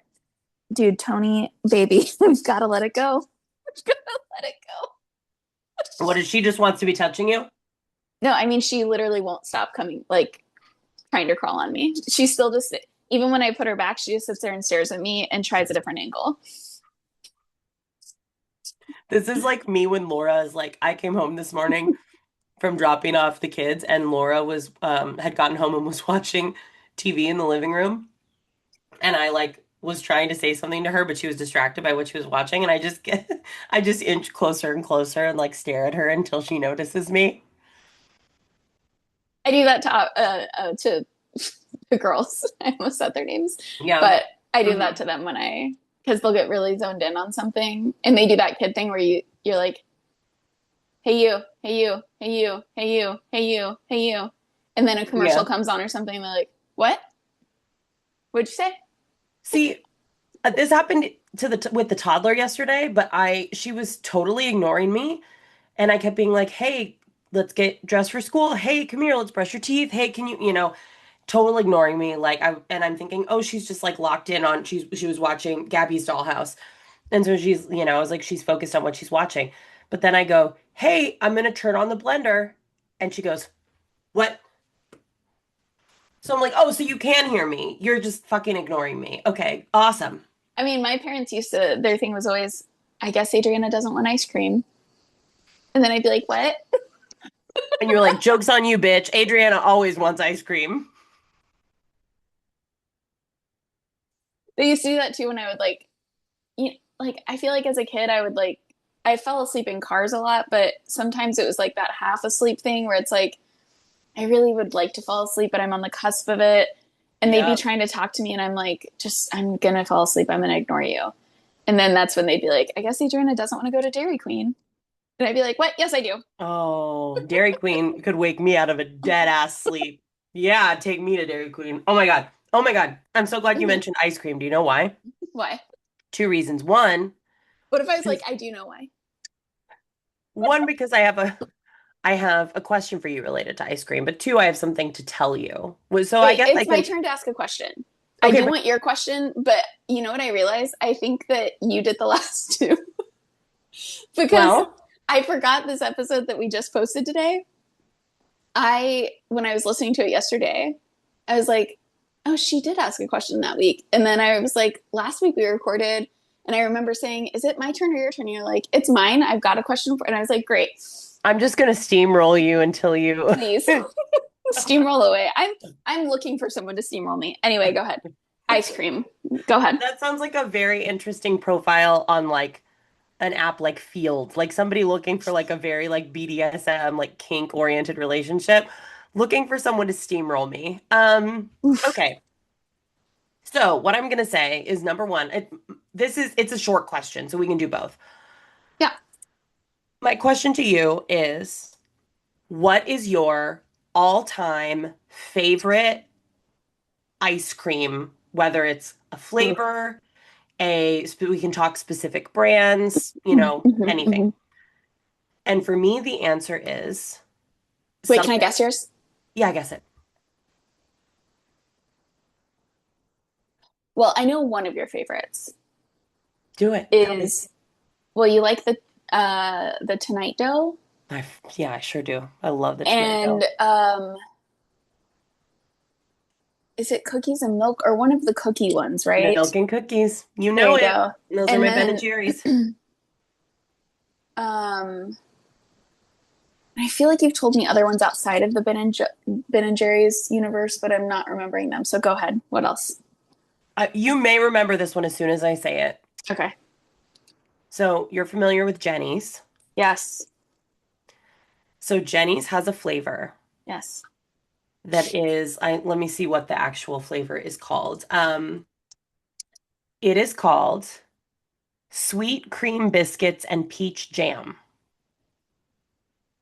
Dude, Tony, baby, we've got to let it go. We've got to let it go. What if she just wants to be touching you? No, I mean, she literally won't stop coming, like trying to crawl on me. She's still just, even when I put her back, she just sits there and stares at me and tries a different angle. This is like me when Laura is like, I came home this morning from dropping off the kids, and Laura was had gotten home and was watching TV in the living room, and I like was trying to say something to her, but she was distracted by what she was watching, and I just get I just inch closer and closer and like stare at her until she notices me. I do that to the girls. I almost said their names, Yeah. but I do that Hmm. to them when because they'll get really zoned in on something, and they do that kid thing where you're like, hey you, hey you, hey you, hey you, hey you, hey you, and then a commercial Yeah. comes on or something, and they're like, what? What'd you say? See, this happened to the with the toddler yesterday, but I she was totally ignoring me, and I kept being like, "Hey, let's get dressed for school. Hey, come here, let's brush your teeth. Hey, can you, total ignoring me like I'm thinking, "Oh, she's just like locked in on she was watching Gabby's Dollhouse." And so she's, I was like she's focused on what she's watching. But then I go, "Hey, I'm going to turn on the blender." And she goes, "What?" So I'm like, "Oh, so you can hear me. You're just fucking ignoring me." Okay, awesome. I mean, my parents used to, their thing was always, I guess Adriana doesn't want ice cream. And then I'd be like, what? And you're like, "Joke's on you, bitch. Adriana always wants ice cream." They used to do that too when I would like, I feel like as a kid, I would like, I fell asleep in cars a lot, but sometimes it was like that half asleep thing where it's like, I really would like to fall asleep, but I'm on the cusp of it. And they'd be Yeah. trying to talk to me, and I'm like, just, I'm gonna fall asleep. I'm gonna ignore you. And then that's when they'd be like, I guess Adriana doesn't want to go to Dairy Queen. And I'd be like, what? Yes, I do. Oh, Dairy Queen could wake me out of a dead ass sleep. Yeah, take me to Dairy Queen. Oh my God. Oh my God. I'm so glad you Mm-hmm. mentioned ice cream. Do you know why? Why? Two reasons. What if I was like, 'Cause- I do know why? one, because I have a question for you related to ice cream, but two, I have something to tell you. So I Wait, guess I it's my can. turn to ask a question. I Okay, do but want your question, but you know what I realized? I think that you did the last two because well, I forgot this episode that we just posted today. When I was listening to it yesterday, I was like, oh, she did ask a question that week. And then I was like, last week we recorded, and I remember saying, is it my turn or your turn? And you're like, it's mine. I've got a question for, and I was like, great, I'm just gonna steamroll you until you. please steamroll away. I'm looking for someone to steamroll me. Anyway, go ahead. Ice cream. Go ahead. That sounds like a very interesting profile on like an app like Fields, like somebody looking for like a very like BDSM, like kink oriented relationship, looking for someone to steamroll me. Oof. Okay. So what I'm gonna say is number one, it's a short question, so we can do both. Yeah. My question to you is, what is your all-time favorite ice cream, whether it's a flavor, we can talk specific brands, Mm-hmm, anything. mm-hmm. And for me, the answer is Wait, can I something. guess yours? Yeah, I guess it. Well, I know one of your favorites Do it. Tell me. is, well, you like The Tonight Dough, Yeah, I sure do. I love the tonight and dough. is it cookies and milk or one of the cookie ones, right? Milk and cookies. You There know you it. go. Those are And my Ben and then Jerry's. um I feel like you've told me other ones outside of the Ben and Jerry's universe, but I'm not remembering them. So go ahead. What else? You may remember this one as soon as I say it. Okay. So you're familiar with Jenny's. Yes. So Jenny's has a flavor Yes. that is, let me see what the actual flavor is called. It is called sweet cream biscuits and peach jam.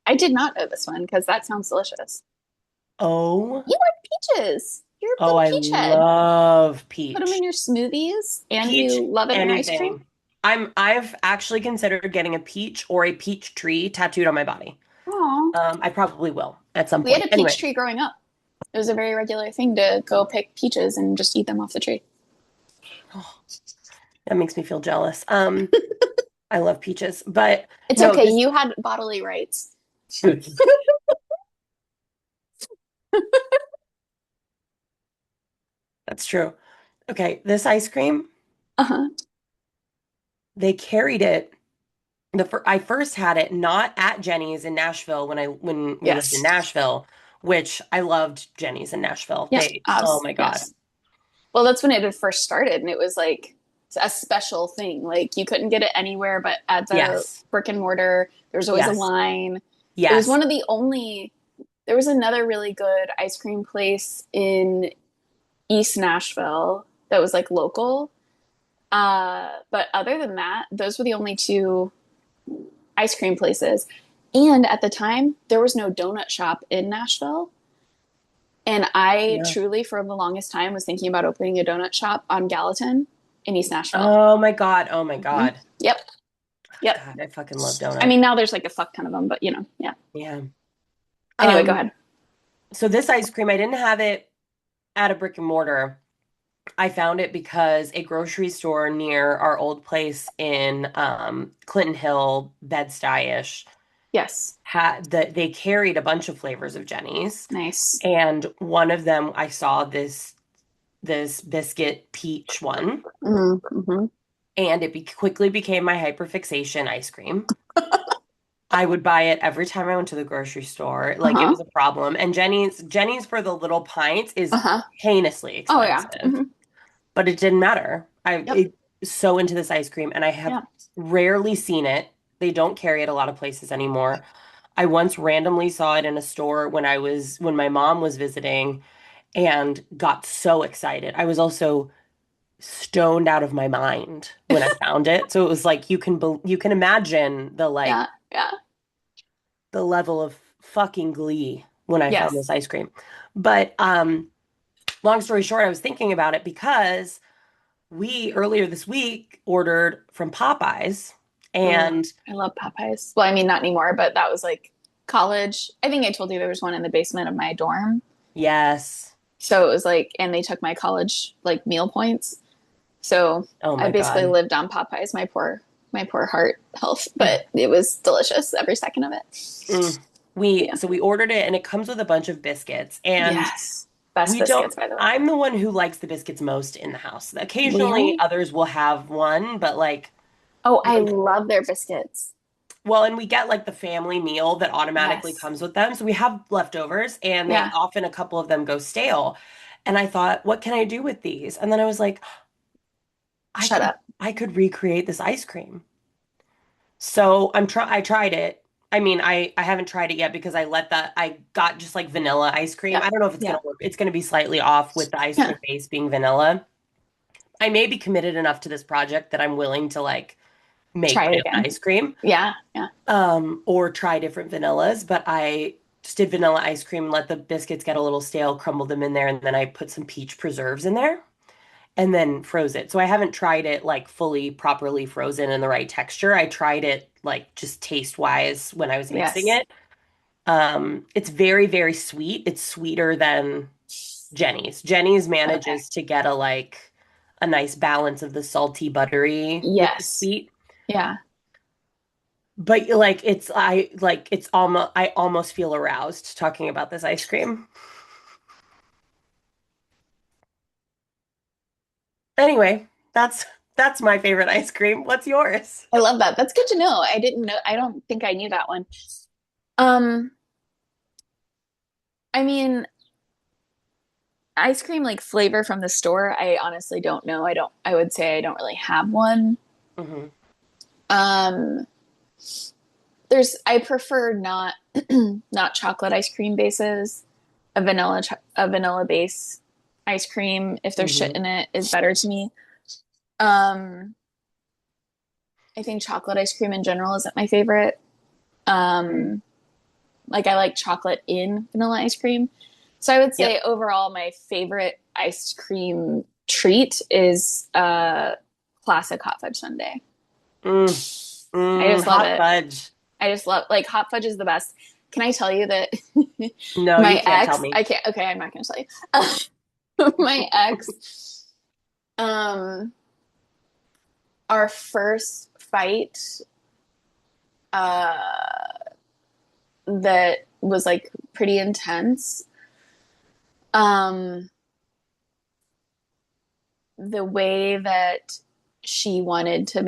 I did not know this one because that sounds delicious. Oh, You like peaches. You're a oh, big I peach head. love Put them in peach. your smoothies and Peach, you love it in your ice cream. anything. I've actually considered getting a peach or a peach tree tattooed on my body. Aw. I probably will at some We had point. a peach Anyway, tree growing up. It was a very regular thing to go pick peaches and just eat them off the tree. oh, that makes me feel jealous. I love peaches, but It's no, okay. this You had bodily rights. that's true. Okay, this ice cream, Uh-huh. they carried it. I first had it not at Jenny's in Nashville when we lived in Yes. Nashville, which I loved Jenny's in Nashville. Yep. Oh my God. Yes. Well, that's when it had first started, and it was like a special thing. Like you couldn't get it anywhere but at the Yes. brick and mortar. There was always a Yes. line. It was Yes. one of the only. There was another really good ice cream place in East Nashville that was like local. But other than that, those were the only two ice cream places. And at the time, there was no donut shop in Nashville. And I Yeah. truly, for the longest time, was thinking about opening a donut shop on Gallatin in East Nashville. Oh my God. Oh my Mm-hmm. God. Yep. Yep. God, I fucking love I mean, donuts. now there's like a fuck ton of them, but yeah. Yeah. Anyway, go Um, ahead. so this ice cream, I didn't have it at a brick and mortar. I found it because a grocery store near our old place in Clinton Hill, Bed-Stuy-ish, Yes. they carried a bunch of flavors of Jenny's. Nice. And one of them I saw this biscuit peach one, Mm-hmm. and quickly became my hyperfixation ice cream. I would buy it every time I went to the grocery store. Like it Uh-huh. was a problem. And Jenny's for the little pints is Uh-huh. heinously Oh yeah. expensive, Mm-hmm. but it didn't matter. Yep. So into this ice cream, and I have Yeah. rarely seen it. They don't carry it a lot of places anymore. I once randomly saw it in a store when my mom was visiting and got so excited. I was also stoned out of my mind when I found it. So it was like you can imagine Yeah. Yeah. the level of fucking glee when I found Yes. this ice cream. But long story short, I was thinking about it because we earlier this week ordered from Popeyes Mm. and I love Popeyes. Well, I mean, not anymore, but that was like college. I think I told you there was one in the basement of my dorm. yes. So it was like, and they took my college like meal points. So Oh I my basically God. lived on Popeyes, my poor heart health, but it was delicious every second of it. Mm. Yeah. We ordered it and it comes with a bunch of biscuits and Yes. Best we don't biscuits, by the way. I'm the one who likes the biscuits most in the house. Occasionally Really? others will have one, but like Oh, I when love their biscuits. well, and we get like the family meal that automatically Yes. comes with them. So we have leftovers and they Yeah. often a couple of them go stale. And I thought, what can I do with these? And then I was like, Shut up. I could recreate this ice cream. So I tried it. I mean, I haven't tried it yet because I got just like vanilla ice cream. Yeah. I don't know if it's Yeah. gonna work. It's gonna be slightly off with the ice Yeah. cream base being vanilla. I may be committed enough to this project that I'm willing to like make Try my it own again. ice cream, Yeah. Yeah. or try different vanillas. But I just did vanilla ice cream, let the biscuits get a little stale, crumbled them in there, and then I put some peach preserves in there and then froze it. So I haven't tried it like fully properly frozen in the right texture. I tried it like just taste wise when I was mixing Yes. it. It's very, very sweet. It's sweeter than Jenny's. Jenny's Okay. manages to get a nice balance of the salty, buttery with the Yes. sweet. Yeah. But like it's almost I almost feel aroused talking about this ice cream. Anyway, that's my favorite ice cream. What's yours? I love that. That's good to know. I didn't know. I don't think I knew that one. Um, I mean, ice cream like flavor from the store, I honestly don't know. I would say I don't really have one. Hmm. Um, I prefer not not chocolate ice cream bases. A vanilla base ice cream, if there's shit Hmm. in it, is better to me. Um, I think chocolate ice cream in general isn't my favorite. Um, like I like chocolate in vanilla ice cream. So I would Yep. say overall my favorite ice cream treat is classic hot fudge sundae. Mm. I just love Hot it. fudge. I just love like hot fudge is the best. Can I tell you that No, you my can't tell ex, me. I can't, okay, I'm not going to tell you. My ex, um, our first fight, uh, that was like pretty intense. Um, the way that she wanted to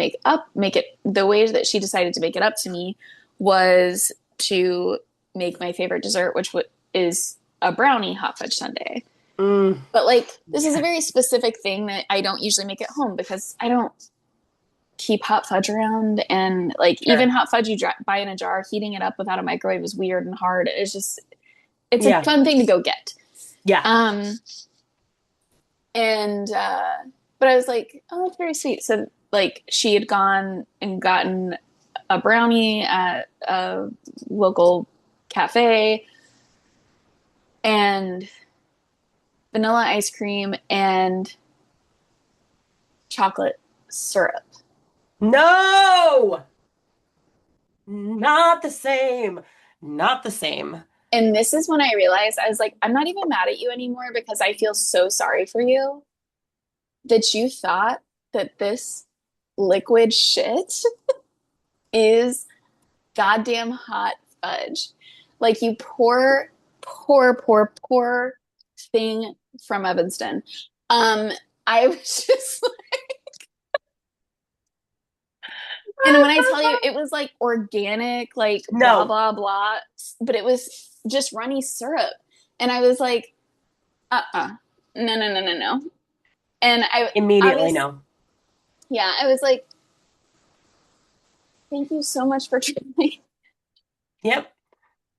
the way that she decided to make it up to me was to make my favorite dessert, which is a brownie hot fudge sundae. Mm. But like, this is a Yeah. very specific thing that I don't usually make at home because I don't keep hot fudge around. And like, even Sure. hot fudge you buy in a jar, heating it up without a microwave is weird and hard. It's a Yeah. fun thing to go get. Yeah. Um, and but I was like, oh, that's very sweet. So like she had gone and gotten a brownie at a local cafe and vanilla ice cream and chocolate syrup. No, not the same. Not the same. And this is when I realized I was like, I'm not even mad at you anymore because I feel so sorry for you that you thought that this liquid shit is goddamn hot fudge. Like you pour thing from Evanston. Um, I was just, and when I tell you, it was like organic, like blah No, blah blah, but it was just runny syrup, and I was like, no. And I immediately obviously, no. yeah, I was like, thank you so much for trying. Yep.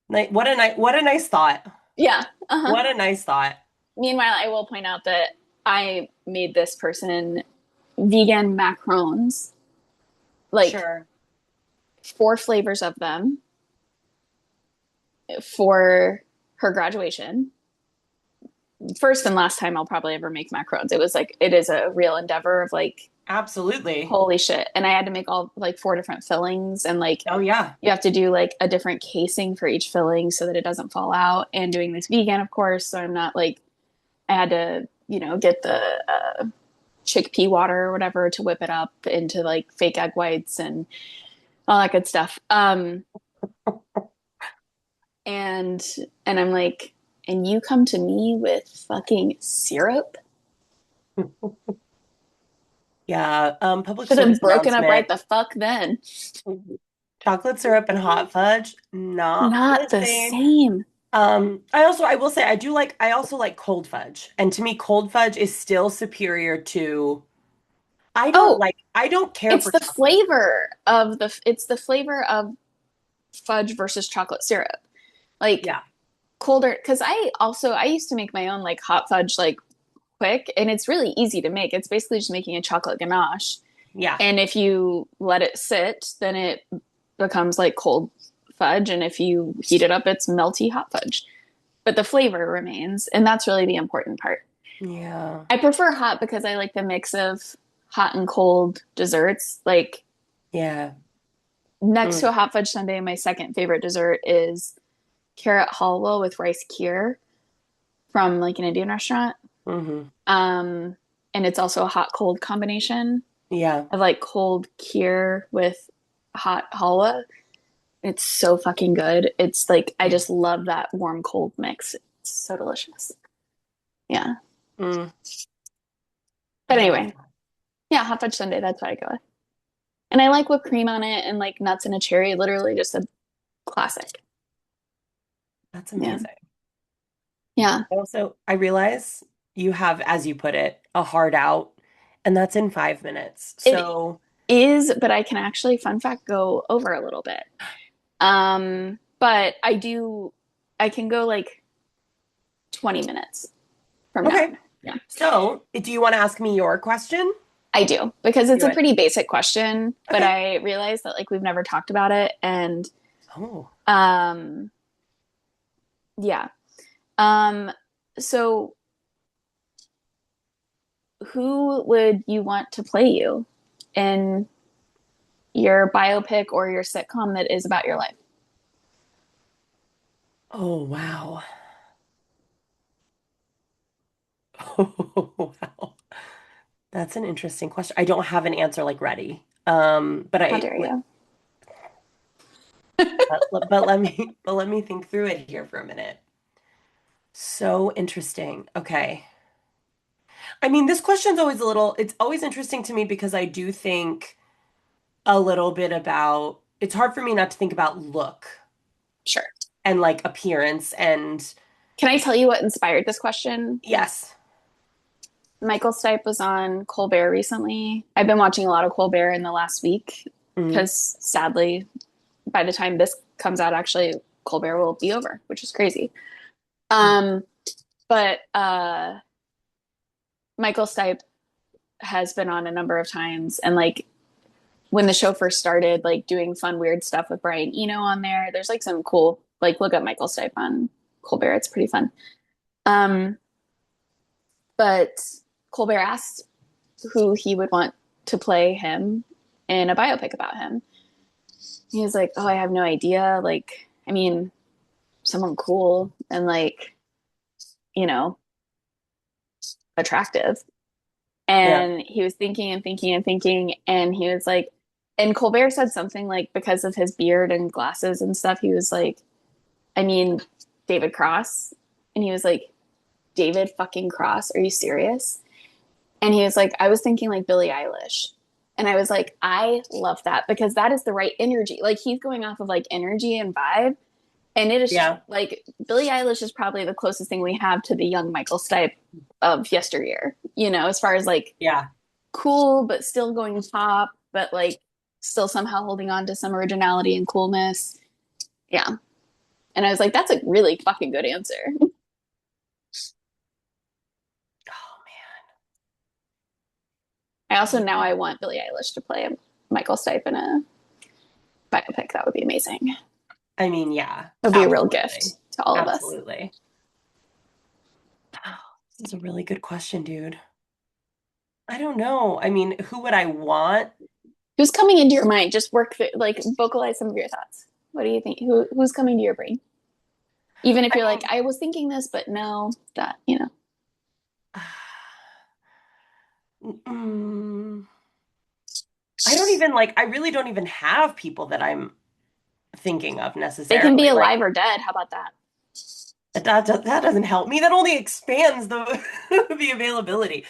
What a nice thought. Yeah, uh-huh. What a nice thought. Meanwhile, I will point out that I made this person vegan macarons, like Sure. four flavors of them for her graduation. First and last time I'll probably ever make macarons. It was like, it is a real endeavor of like, Absolutely. holy shit. And I had to make all like four different fillings and like, Oh yeah. you have to do like a different casing for each filling so that it doesn't fall out. And doing this vegan, of course. So I'm not like, I had to, get the chickpea water or whatever to whip it up into like fake egg whites and all that good stuff. And I'm like, and you come to me with fucking syrup? Yeah. Public Should have service broken up right announcement. the fuck then. Chocolate syrup and hot fudge, not the Not the same. same. I will say I also like cold fudge. And to me, cold fudge is still superior to Oh, I don't care for chocolate. it's the flavor of fudge versus chocolate syrup. Like Yeah. colder, because I used to make my own like hot fudge like quick, and it's really easy to make. It's basically just making a chocolate ganache. Yeah. And if you let it sit, then it becomes like cold fudge. And if you heat it up, it's melty hot fudge. But the flavor remains. And that's really the important part. Yeah. I prefer hot because I like the mix of hot and cold desserts. Like Yeah. next to a Mm. hot fudge sundae, my second favorite dessert is carrot halwa with rice kheer from like an Indian restaurant. Hmm. Um, and it's also a hot cold combination Yeah. of like cold kheer with hot halwa. It's so fucking good. It's like I just love that warm cold mix. It's so delicious. Yeah. Mm, But I love anyway, that. yeah, hot fudge sundae, that's what I go with. And I like whipped cream on it and like nuts and a cherry, literally just a classic. That's Yeah. amazing. Yeah. Also, I realize you have, as you put it, a hard out, and that's in 5 minutes. It So, is, but I can actually, fun fact, go over a little bit. But I can go like 20 minutes from now. okay. Yeah. So, do you want to ask me your question? I do because it's Do a it. pretty basic question, but Okay. I realize that like we've never talked about it and Oh, um yeah. Um so who would you want to play you in your biopic or your sitcom that is about your life? oh, wow. Oh, wow. That's an interesting question. I don't have an answer like ready. But How dare you? but let me think through it here for a minute. So interesting. Okay. I mean, this question's always a little, it's always interesting to me because I do think a little bit about, it's hard for me not to think about look Sure. and like appearance and Can I tell you what inspired this question? yes. Michael Stipe was on Colbert recently. I've been watching a lot of Colbert in the last week Mm, because sadly, by the time this comes out, actually, Colbert will be over, which is crazy. Um, but Michael Stipe has been on a number of times, and like when the show first started, like doing fun, weird stuff with Brian Eno on there. There's like some cool, like look up Michael Stipe on Colbert. It's pretty fun. Um, but Colbert asked who he would want to play him in a biopic about him. He was like, "Oh, I have no idea. Like, I mean, someone cool and like, you know, attractive." yeah. And he was thinking and thinking and thinking, and he was like, and Colbert said something like because of his beard and glasses and stuff, he was like, I mean, David Cross. And he was like, David fucking Cross, are you serious? And he was like, I was thinking like Billie Eilish. And I was like, I love that because that is the right energy. Like he's going off of like energy and vibe. And it is Yeah. like Billie Eilish is probably the closest thing we have to the young Michael Stipe of yesteryear, you know, as far as like Yeah. cool, but still going pop, but like still somehow holding on to some originality and coolness. Yeah. And I was like, that's a really fucking good answer. Oh I also now man. I want Billie Eilish to play Michael Stipe in a biopic. That would be amazing. I mean, yeah, It would be a real absolutely. gift to all of us. Absolutely. Oh, this is a really good question, dude. I don't know. I mean, who would I want? Who's coming into your mind? Just like vocalize some of your thoughts. What do you think? Who's coming to your brain? Even if I you're like, mean, I was thinking this, but no, that, you know. mm, I don't even like, I really don't even have people that I'm thinking of They can be necessarily. Like, alive or dead. How about that? that doesn't help me. That only expands the the availability.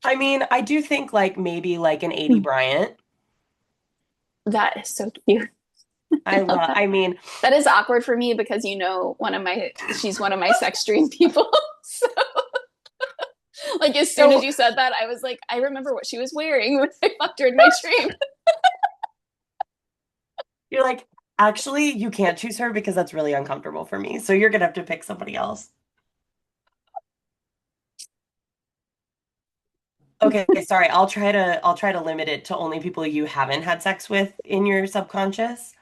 I mean, I do think like maybe like an aidy Bryant. That is so cute. I I love love, that. I mean, That is awkward for me because you know she's one of my sex dream people. So like as soon as so you said that, I was like, I remember what she was wearing when I fucked her in my dream. you're like, actually, you can't choose her because that's really uncomfortable for me. So you're gonna have to pick somebody else. Okay, sorry. I'll try to limit it to only people you haven't had sex with in your subconscious.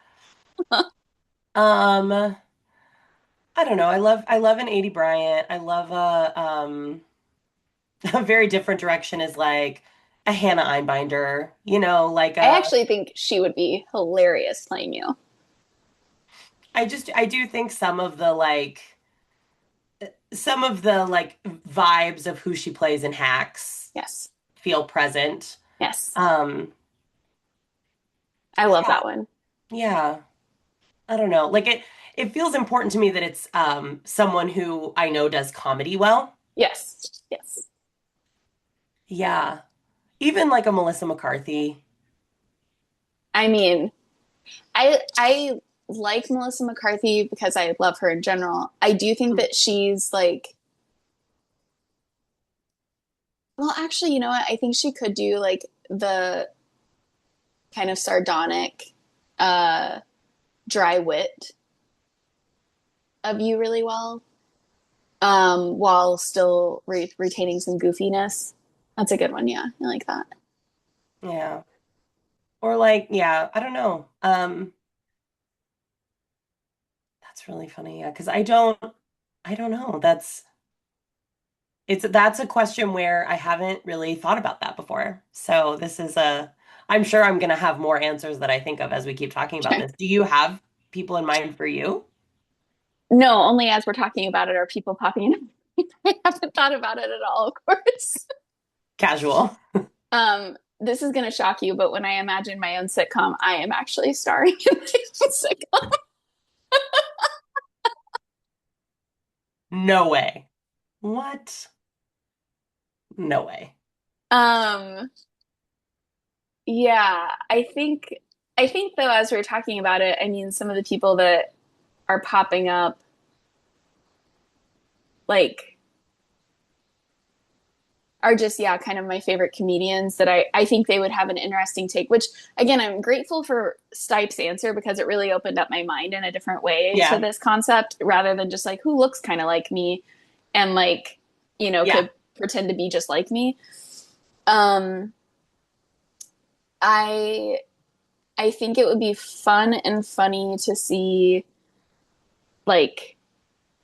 Um, I don't know. I love an 80 Bryant. I love a very different direction is like a Hannah Einbinder, you know, like I a actually think she would be hilarious playing you. I do think some of the like vibes of who she plays in Hacks Yes. feel present. Yes. Um, I love yeah, that one. Yeah. I don't know. Like it feels important to me that it's someone who I know does comedy well. Yes. Yes. Yeah. Even like a Melissa McCarthy. I mean, I like Melissa McCarthy because I love her in general. I do think that she's like, well, actually, you know what? I think she could do like the kind of sardonic, uh, dry wit of you really well, while still retaining some goofiness. That's a good one. Yeah, I like that. Yeah. Or like, yeah, I don't know. That's really funny. Yeah, because I don't know. That's a question where I haven't really thought about that before. So I'm sure I'm gonna have more answers that I think of as we keep talking about Okay. this. Do you have people in mind for you? No, only as we're talking about it are people popping in. I haven't thought about it at all, of course. Casual. This is going to shock you, but when I imagine my own sitcom, I am actually starring in my own sitcom. No way. What? No way. Um, yeah, I think though, as we're talking about it, I mean, some of the people that are popping up, like, are just, yeah, kind of my favorite comedians that I think they would have an interesting take, which again, I'm grateful for Stipe's answer because it really opened up my mind in a different way to Yeah. this concept rather than just like who looks kind of like me and like, Yeah. could pretend to be just like me. Um, I I think it would be fun and funny to see like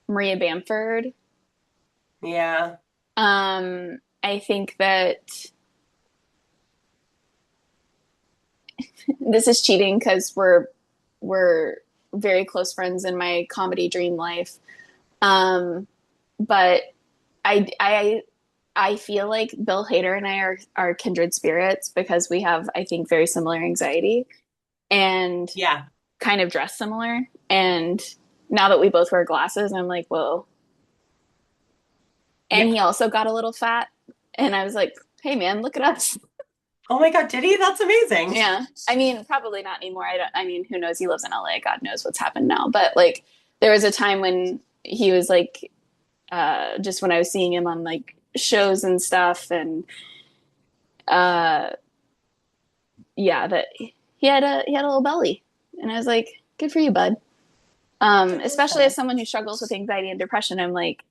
Maria Bamford. Yeah. I think that this is cheating because we're very close friends in my comedy dream life. Um, but I I feel like Bill Hader and I are kindred spirits because we have I think very similar anxiety and Yeah. kind of dress similar. And now that we both wear glasses, I'm like, whoa. And Yeah. he also got a little fat, and I was like, hey man, look at us. Oh my God, did he? That's amazing. Yeah. I mean, probably not anymore. I mean, who knows? He lives in LA. God knows what's happened now. But like, there was a time when he was like, just when I was seeing him on like shows and stuff, and uh, yeah, that he had a little belly, and I was like, good for you, bud. I love Especially as that. someone who struggles with anxiety and depression, I'm like,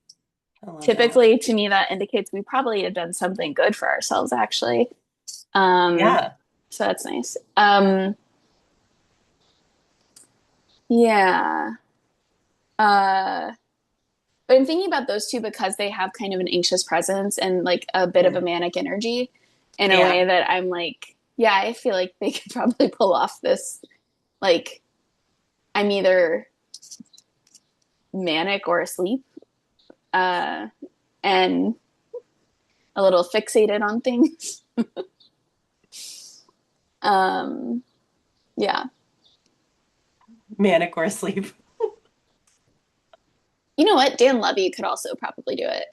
I love that. typically to me that indicates we probably have done something good for ourselves, actually. Um, Yeah. so that's nice. Yeah. Uh, but I'm thinking about those two because they have kind of an anxious presence and like a bit of a Mm. manic energy in a way Yeah. that I'm like, yeah, I feel like they could probably pull off this. Like, I'm either manic or asleep, uh, and a little fixated on things. Um, yeah. Manic or asleep. You know what? Dan Levy could also probably do it.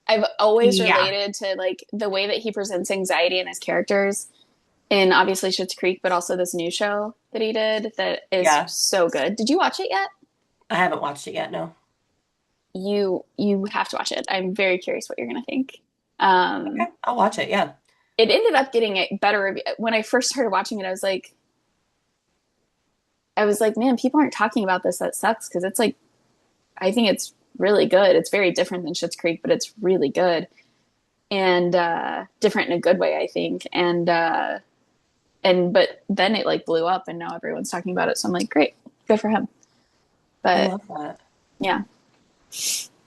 I've always Yeah. related to like the way that he presents anxiety in his characters in obviously Schitt's Creek, but also this new show that he did that is Yeah. so good. Did you watch it yet? I haven't watched it yet, no. You have to watch it. I'm very curious what you're gonna think. Okay, Um, I'll watch it. Yeah. it ended up getting a better review. When I first started watching it, I was like, man, people aren't talking about this. That sucks because it's like I think it's really good. It's very different than Schitt's Creek, but it's really good and different in a good way, I think. And but then it like blew up, and now everyone's talking about it. So I'm like, great, good for him. I But love that. yeah.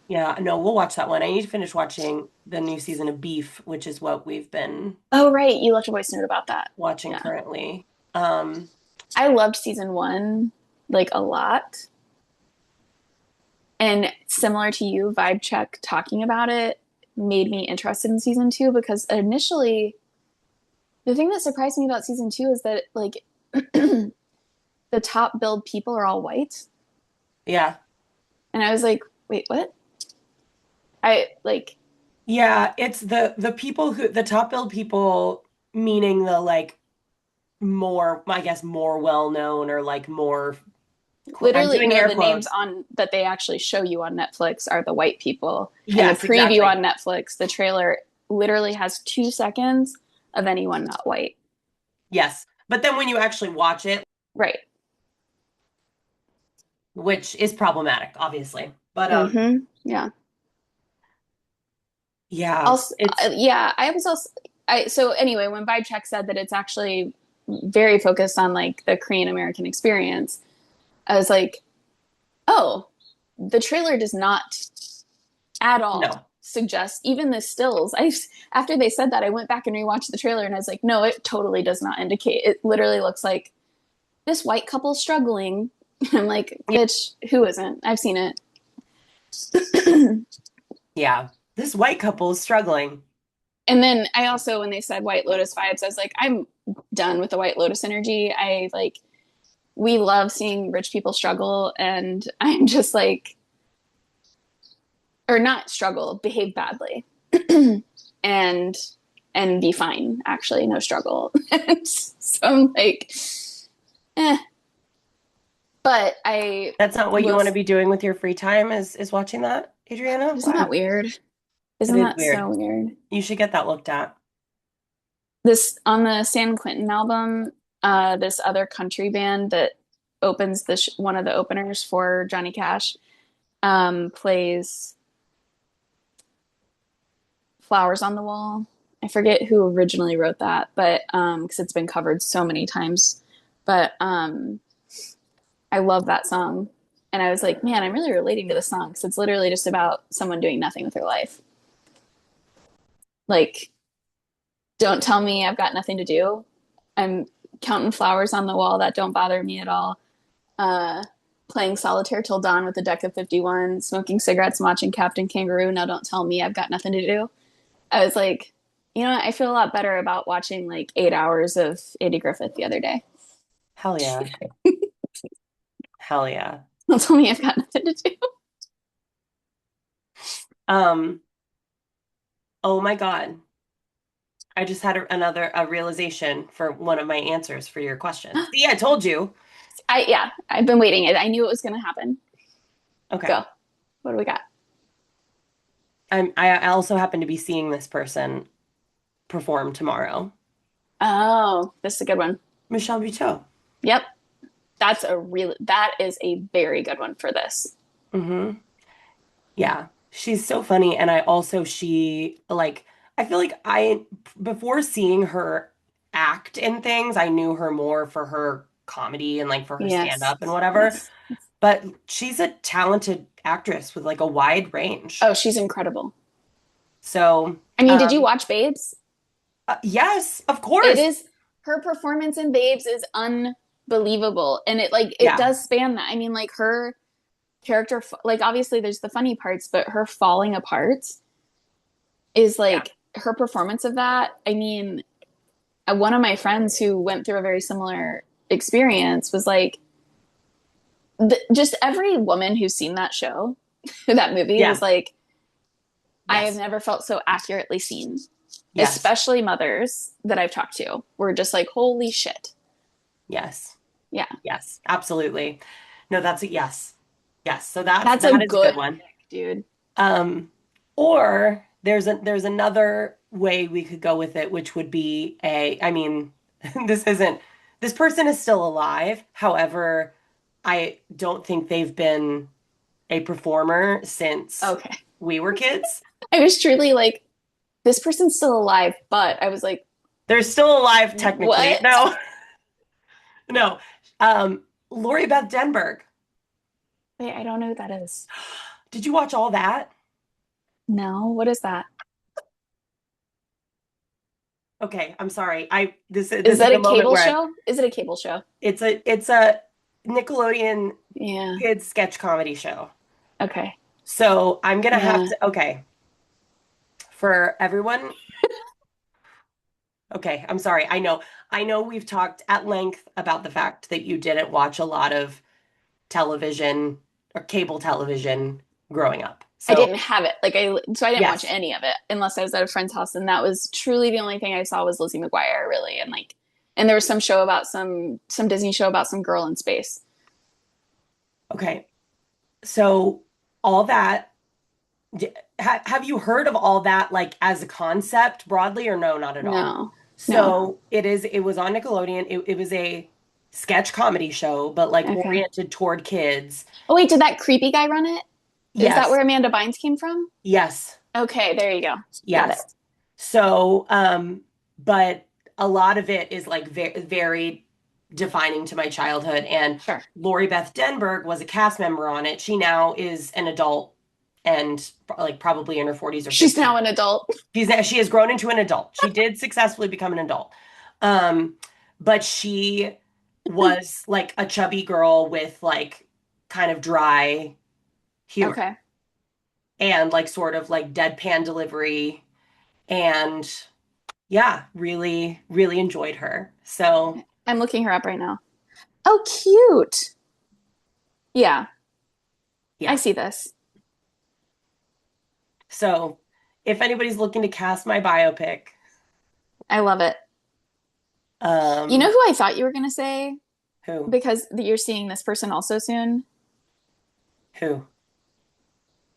Yeah, no, we'll watch that one. I need to finish watching the new season of Beef, which is what we've been Oh right, you left a voice note about that. watching Yeah, currently. Um, I loved season one like a lot, and similar to you, Vibe Check talking about it made me interested in season two because initially the thing that surprised me about season two is that like the the top billed people are all white. Yeah. And I was like, wait, what? I like, Yeah, it's the people who the top billed people, meaning the like more, I guess, more well known or like more, I'm literally, doing no, air the names quotes. on that they actually show you on Netflix are the white people. And the Yes, preview exactly. on Netflix, the trailer literally has 2 seconds of anyone not white. Yes. But then when you actually watch it, Right. which is problematic, obviously. But Yeah. yeah, Also, it's yeah, I was also, so anyway, when Vibe Check said that it's actually very focused on like the Korean American experience, I was like, oh, the trailer does not at all no. suggest even the stills. I After they said that, I went back and rewatched the trailer and I was like, no, it totally does not indicate. It literally looks like this white couple struggling. I'm like, bitch, who isn't? I've seen it. Yeah. This white couple is struggling. And then I also, when they said White Lotus vibes, I was like, I'm done with the White Lotus energy. I like, we love seeing rich people struggle, and I'm just like, or not struggle, behave badly, and be fine. Actually, no struggle. So I'm like, eh. But I That's not what you will. want to be doing with your free time is watching that, Adriana? Isn't that Wow. weird? It Isn't is that weird. so weird? You should get that looked at. This on the San Quentin album, this other country band that opens this one of the openers for Johnny Cash plays Flowers on the Wall. I forget who originally wrote that, but because it's been covered so many times. But I love that song. And I was like, man, I'm really relating to the song because it's literally just about someone doing nothing with their life. Like, don't tell me I've got nothing to do. I'm counting flowers on the wall that don't bother me at all. Uh, Playing solitaire till dawn with a deck of 51, smoking cigarettes and watching Captain Kangaroo. Now don't tell me I've got nothing to do. I was like, you know, I feel a lot better about watching like 8 hours of Andy Griffith the other day. Hell yeah. Hell yeah. Don't tell me I've got nothing to do. Um, oh my God. I just had another realization for one of my answers for your question. See, I told you. Yeah, I've been waiting. I knew it was going to happen. Okay. Go. What do we got? I also happen to be seeing this person perform tomorrow. Oh, this is a good one. Michelle Buteau. Yep. That is a very good one for this. Hmm. Yeah. She's so funny. And I also, she like, I feel like before seeing her act in things, I knew her more for her comedy and like for her stand Yes. up and whatever. Yes. But she's a talented actress with like a wide range. Oh, she's incredible. So, I mean, did you watch Babes? yes, of It course. is Her performance in Babes is unbelievable. And it Yeah. does span that. I mean, like her character, like obviously there's the funny parts, but her falling apart is Yeah. like her performance of that. I mean, one of my friends who went through a very similar experience was like, just every woman who's seen that show, that movie was Yeah. like, I have Yes. never felt so accurately seen. Yes. Especially mothers that I've talked to were just like, holy shit. Yes. Yeah. Yes. Absolutely. No, that's a yes. Yes. So that's That's a that is a good good one. pick, dude. Or there's another way we could go with it, which would be I mean, this isn't this person is still alive. However, I don't think they've been a performer since Okay. we were kids. I was truly like, this person's still alive, but I was like, They're still alive technically. what? No, no. Lori Beth Denberg. Wait, I don't know who that is. Did you watch all that? No, what is that? Okay, I'm sorry. I Is this is that the a moment cable where show? Is it a cable show? it's a Nickelodeon Yeah. kids sketch comedy show. Okay. So I'm gonna have Yeah. to, okay, for everyone. Okay, I'm sorry. I know we've talked at length about the fact that you didn't watch a lot of television or cable television growing up. I So, didn't have it. So I didn't watch yes. any of it unless I was at a friend's house. And that was truly the only thing I saw was Lizzie McGuire, really. And there was some show about some Disney show about some girl in space. Okay. So, all that have you heard of all that like as a concept broadly or no, not at all? No, no. So, it was on Nickelodeon. It was a sketch comedy show, but like Okay. oriented toward kids. Oh, wait, did that creepy guy run it? Is that Yes. where Amanda Bynes came from? Yes. Okay, there you go. Got it. Yes. So, but a lot of it is like very defining to my childhood. And Sure. Lori Beth Denberg was a cast member on it. She now is an adult and like probably in her 40s or She's 50s. now an adult. She has grown into an adult. She did successfully become an adult. Um, but she was like a chubby girl with like kind of dry humor Okay. and like sort of like deadpan delivery and yeah, really, really enjoyed her. So, I'm looking her up right now. Oh, cute. Yeah, I yeah. see this. So, if anybody's looking to cast my biopic, I love it. You know um, who I thought you were going to say? who? Because you're seeing this person also soon. Who?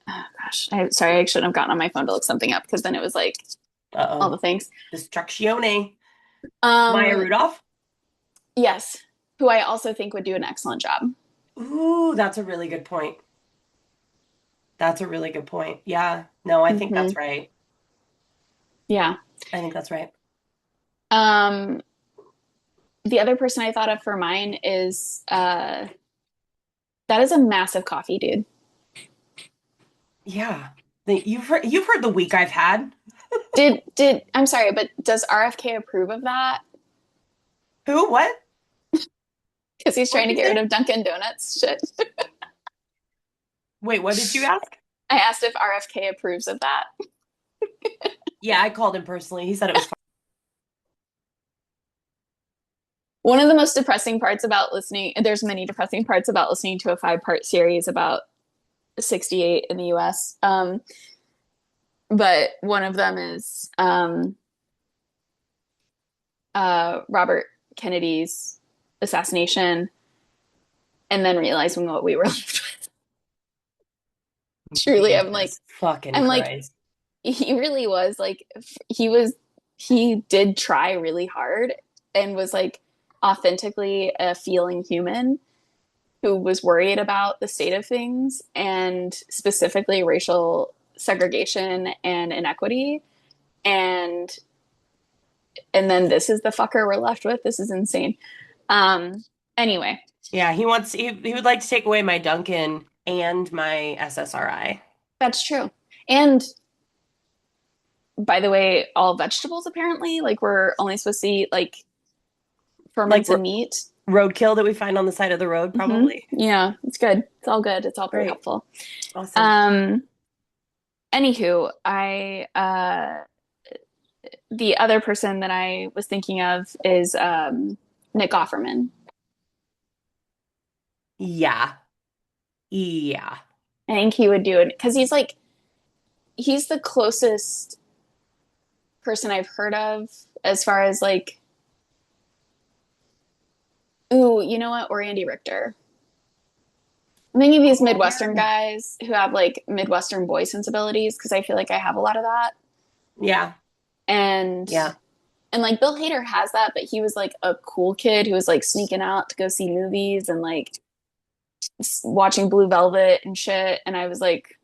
Oh, gosh. Sorry, I shouldn't have gotten on my phone to look something up because then it was like all Uh-oh. the things. Destructione. Maya Um, Rudolph? yes, who I also think would do an excellent job. Ooh, that's a really good point. That's a really good point. Yeah. No, I think Hmm. that's right. Yeah. I think that's right. Um, the other person I thought of for mine is that is a massive coffee dude. Yeah. You've heard the week I've had. Did I'm sorry, but does RFK approve of that? Who? What? Because he's What trying did to you get rid say? of Dunkin' Donuts shit. Wait, what did you ask? I asked if RFK approves of that. Yeah, I called him personally. He said it was fine. One of the most depressing parts about listening, there's many depressing parts about listening to a 5-part series about 68 in the US. But one of them is Robert Kennedy's assassination and then realizing what we were left with. Truly, Jesus fucking I'm like, Christ. he really was like, he was, he did try really hard and was like authentically a feeling human who was worried about the state of things and specifically racial segregation and inequity. And and then this is the fucker we're left with. This is insane. Um anyway, Yeah, he would like to take away my Duncan and my SSRI. that's true. And by the way, all vegetables apparently, like we're only supposed to eat like Like fermented meat. roadkill that we find on the side of the road, Mm-hmm. probably. Yeah, it's good. It's all good. It's all very Great. helpful. Awesome. Um Anywho, I the other person that I was thinking of is Nick Offerman. Yeah. Yeah. I think he would do it because he's the closest person I've heard of as far as like, ooh, you know what? Or Andy Richter. I'm thinking of these Oh, Midwestern yeah. guys who have like Midwestern boy sensibilities because I feel like I have a lot of that. Yeah. And Yeah. and like Bill Hader has that, but he was like a cool kid who was like sneaking out to go see movies and like watching Blue Velvet and shit. And I was like,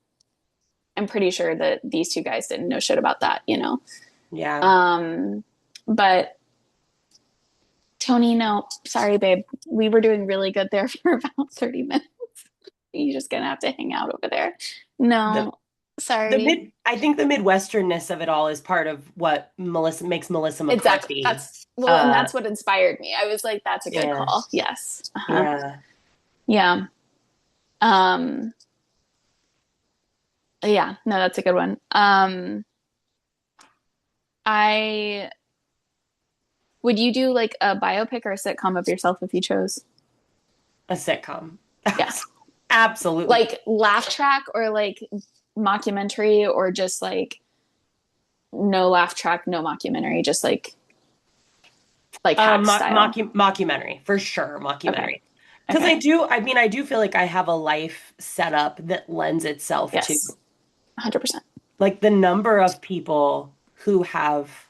I'm pretty sure that these two guys didn't know shit about that, you know? Yeah. Um, but Tony, no, sorry, babe. We were doing really good there for about 30 minutes. You're just gonna have to hang out over there. The No, the sorry. mid I think the Midwesternness of it all is part of what Melissa makes Melissa Exactly. McCarthy. And Uh that's what inspired me. I was like, that's a good yeah. call. Yes. Uh-huh. Yeah. Yeah. Um, yeah, no, that's a good one. I Would you do like a biopic or a sitcom of yourself if you chose? A sitcom. Yeah. Absolutely. Like laugh track or like mockumentary or just like no laugh track, no mockumentary, just like hack style. Mockumentary, for sure, Okay. mockumentary. Because Okay. I do feel like I have a life set up that lends itself to Yes. 100%. like the number of people who have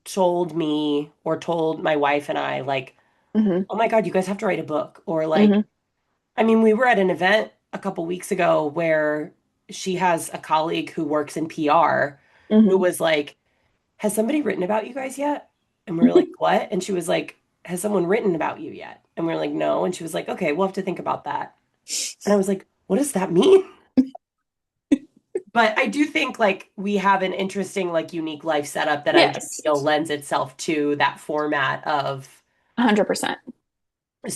told me or told my wife and I, like, Hmm. oh my God, you guys have to write a book. Or like, Hmm. I mean, we were at an event a couple weeks ago where she has a colleague who works in PR who Hmm. was like, has somebody written about you guys yet? And we were like, what? And she was like, has someone written about you yet? And we were like, no. And she was like, okay, we'll have to think about that. And I was like, what does that mean? But I do think like we have an interesting, like unique life setup that I do Yes. feel lends itself to that format of 100%.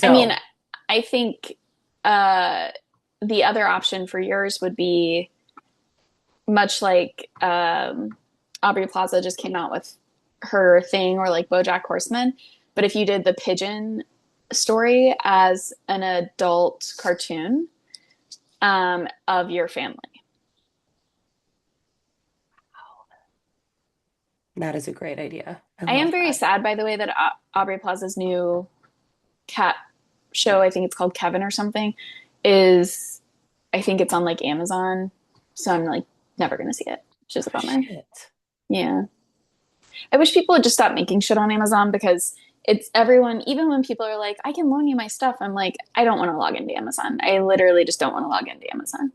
I mean, so I think uh the other option for yours would be much like Aubrey Plaza just came out with her thing or like BoJack Horseman. But if you did the pigeon story as an adult cartoon of your family. that is a great idea. I I am love very that. sad, by the way, that Aubrey Plaza's new cat show, I think it's called Kevin or something, is I think it's on like Amazon. So I'm like never gonna see it. Which is a Oh, bummer. shit. Yeah. I wish people would just stop making shit on Amazon because it's everyone, even when people are like, I can loan you my stuff, I'm like, I don't want to log into Amazon. I literally just don't want to log into Amazon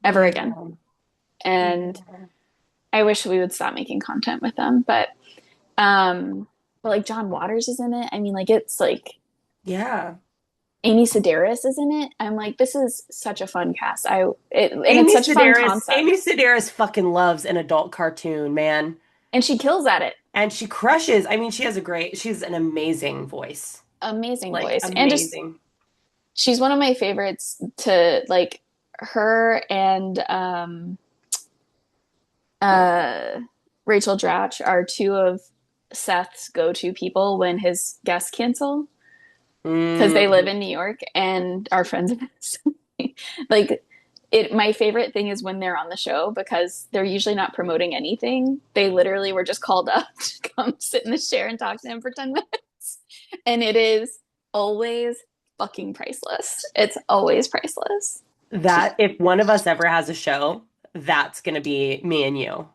ever I again. know. I And know. I wish we would stop making content with them. But like John Waters is in it. I mean, like it's like Yeah. Amy Sedaris is in it. I'm like, this is such a fun cast. And it's such a fun Amy concept. Sedaris fucking loves an adult cartoon, man. And she kills at it. And she crushes. I mean, she's an amazing voice. Amazing Like voice. And just amazing. she's one of my favorites to like her and uh Rachel Dratch are two of Seth's go-to people when his guests cancel because they live Mm. in New York and are friends of his. Like it my favorite thing is when they're on the show because they're usually not promoting anything. They literally were just called up to come sit in the chair and talk to him for 10 minutes. And it is always fucking priceless. It's always priceless. That if one of us ever has a show, that's gonna be me and you.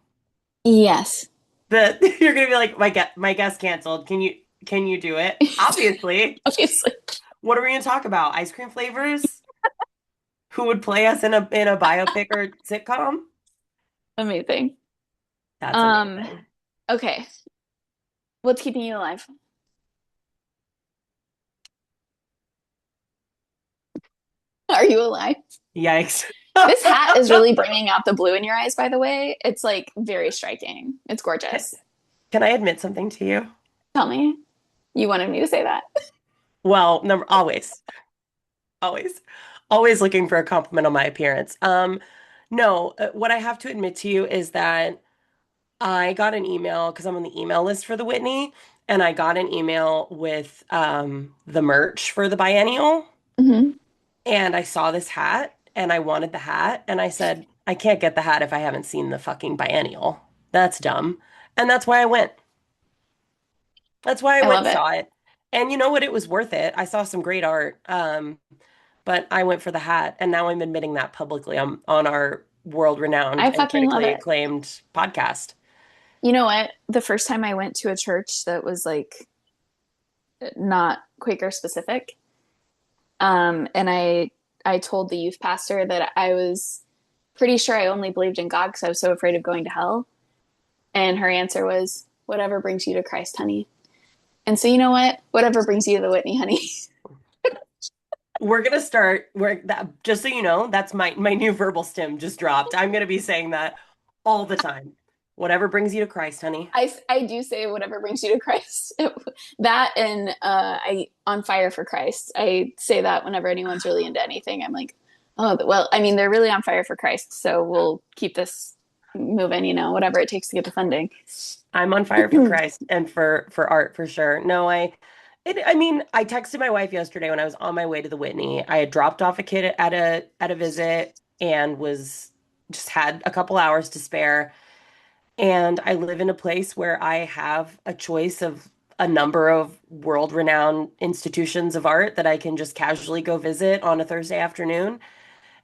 Yes. The you're gonna be like, my guest canceled. Can you do it? Obviously. Obviously. What are we gonna talk about? Ice cream flavors? Who would play us in a biopic or sitcom? Amazing. That's Um, amazing. okay. What's keeping you alive? Are you alive? Yikes. This hat is really bringing out the blue in your eyes, by the way. It's like very striking. It's Can, gorgeous. can I admit something to you? Tell me. You wanted me to say that. Well, number always, always looking for a compliment on my appearance. No, what I have to admit to you is that I got an email because I'm on the email list for the Whitney, and I got an email with the merch for the biennial, Hmm. and I saw this hat, and I wanted the hat, and I said, I can't get the hat if I haven't seen the fucking biennial. That's dumb. And that's why I went. That's why I I went love and it. saw it. And you know what? It was worth it. I saw some great art. But I went for the hat, and now I'm admitting that publicly on our world-renowned I and fucking love critically it. acclaimed podcast. You know what? The first time I went to a church that was like not Quaker specific, and I told the youth pastor that I was pretty sure I only believed in God because I was so afraid of going to hell. And her answer was, "Whatever brings you to Christ, honey." And so you know what? Whatever brings you to the Whitney, honey. We're gonna start. We're that just so you know, that's my new verbal stim just dropped. I'm gonna be saying that all the time. Whatever brings you to Christ, honey. I do say whatever brings you to Christ. That and I on fire for Christ. I say that whenever anyone's really into anything. I'm like, oh well, I mean they're really on fire for Christ, so we'll keep this. moving, whatever it takes to get the funding. I'm on fire for Christ and for art for sure. No, I mean, I texted my wife yesterday when I was on my way to the Whitney. I had dropped off a kid at a visit and was just had a couple hours to spare. And I live in a place where I have a choice of a number of world-renowned institutions of art that I can just casually go visit on a Thursday afternoon.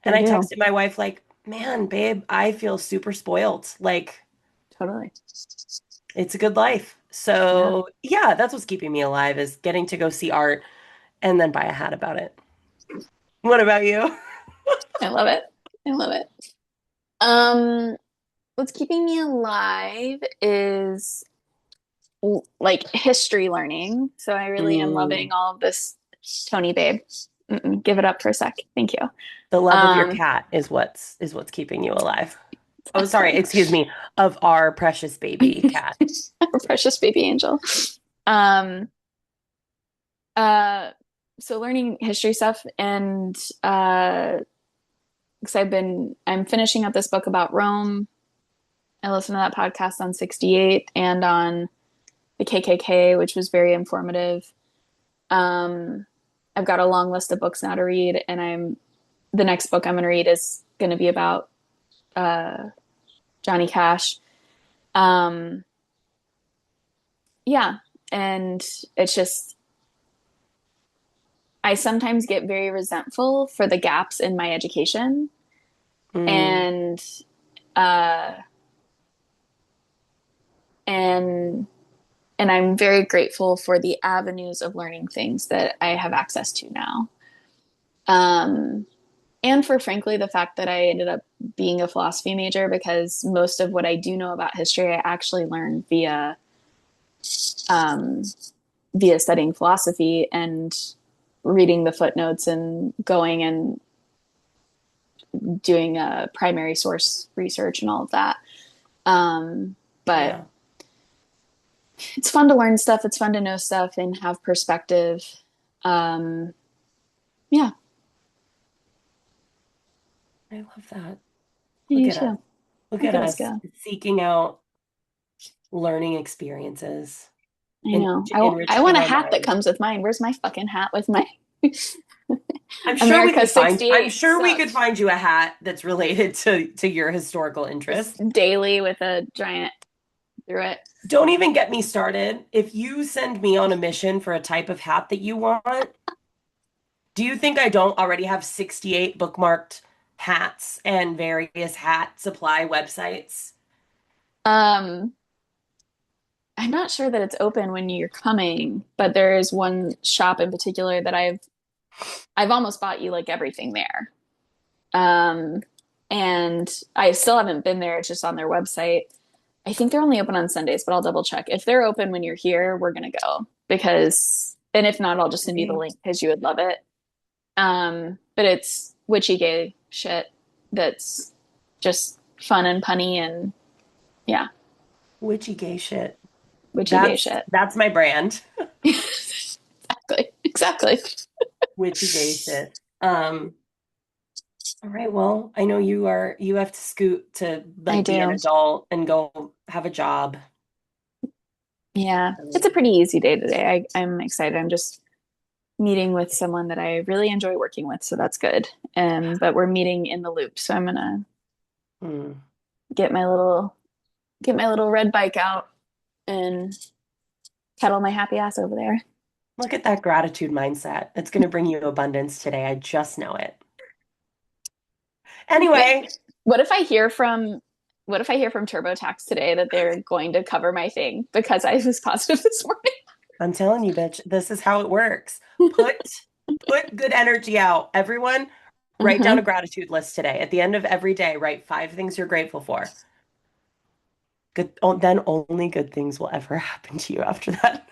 And You I do. texted my wife like, "Man, babe, I feel super spoiled. Like Totally. it's a good life." Yeah. So, yeah, that's what's keeping me alive is getting to go see art and then buy a hat about it. What about you? I love it. I love it. Um, what's keeping me alive is like history learning. So I really am Mm, loving all of this. Tony, babe. Give it up for a sec. Thank you. the love of your Um, cat is what's keeping you alive. Oh, sorry, exactly. excuse me, of our precious baby cat. Our precious baby angel. Um, uh, so learning history stuff and because I'm finishing up this book about Rome. I listened to that podcast on 68 and on the KKK, which was very informative. Um, I've got a long list of books now to read, and the next book I'm going to read is going to be about uh, Johnny Cash. Um, yeah, and it's just I sometimes get very resentful for the gaps in my education, Mm, and uh, and and I'm very grateful for the avenues of learning things that I have access to now. Um, and for frankly the fact that I ended up being a philosophy major because most of what I do know about history I actually learned um, via studying philosophy and reading the footnotes and going and doing a primary source research and all of that. But yeah, it's fun to learn stuff. It's fun to know stuff and have perspective. Um, yeah, I love that. Look you at us. too. Look Look at at us us go. seeking out learning experiences I and know. I enriching want a our hat that minds. comes with mine. Where's my fucking hat with my We America could find, I'm 68 sure we could sucks. find you a hat that's related to your historical Just interest. daley with a giant through it. Don't even get me started. If you send me on a mission for a type of hat that you want, do you think I don't already have 68 bookmarked hats and various hat supply websites? Um, I'm not sure that it's open when you're coming, but there is one shop in particular that I've almost bought you like everything there. Um, and I still haven't been there. It's just on their website. I think they're only open on Sundays, but I'll double check. If they're open when you're here, we're gonna go because, and if not, I'll just send you the Okay. link because you would love it. But it's witchy gay shit that's just fun and punny and yeah, Witchy gay shit. witchy gay shit. That's my brand. Exactly. Exactly. Witchy gay shit. All right, well, I know you have to scoot to I like be an do. adult and go have a job. Yeah. It's a So, pretty easy day today. I'm excited. I'm just meeting with someone that I really enjoy working with, so that's good. But we're meeting in the loop, so I'm gonna hmm. get my little red bike out and pedal my happy ass over there. Look at that gratitude mindset. It's going to bring you abundance today. I just know it. What Anyway, what if I hear from TurboTax today that they're going to cover my thing because I was positive this morning? I'm telling you, bitch, this is how it works. Put put good energy out. Everyone, write down a Mm-hmm. gratitude list today. At the end of every day, write 5 things you're grateful for. Good, then only good things will ever happen to you after that.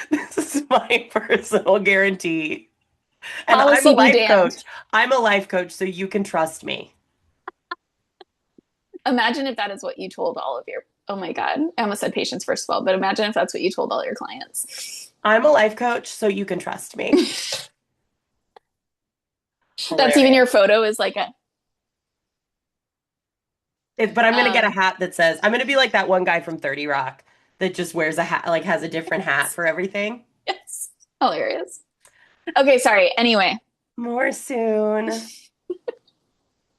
This is my personal guarantee. And I'm a Policy be life damned. coach. I'm a life coach, so you can trust me. Imagine if that is what you told all of your, oh my God, I almost said patients first of all, but imagine if that's what you told all your clients. I'm a life coach, so you can trust me. That's even your Hilarious. photo is like a But I'm gonna get a Um, hat that says I'm gonna be like that one guy from 30 Rock that just wears a hat, like has a different hat for everything. yes, hilarious. Okay, sorry. Anyway, More soon.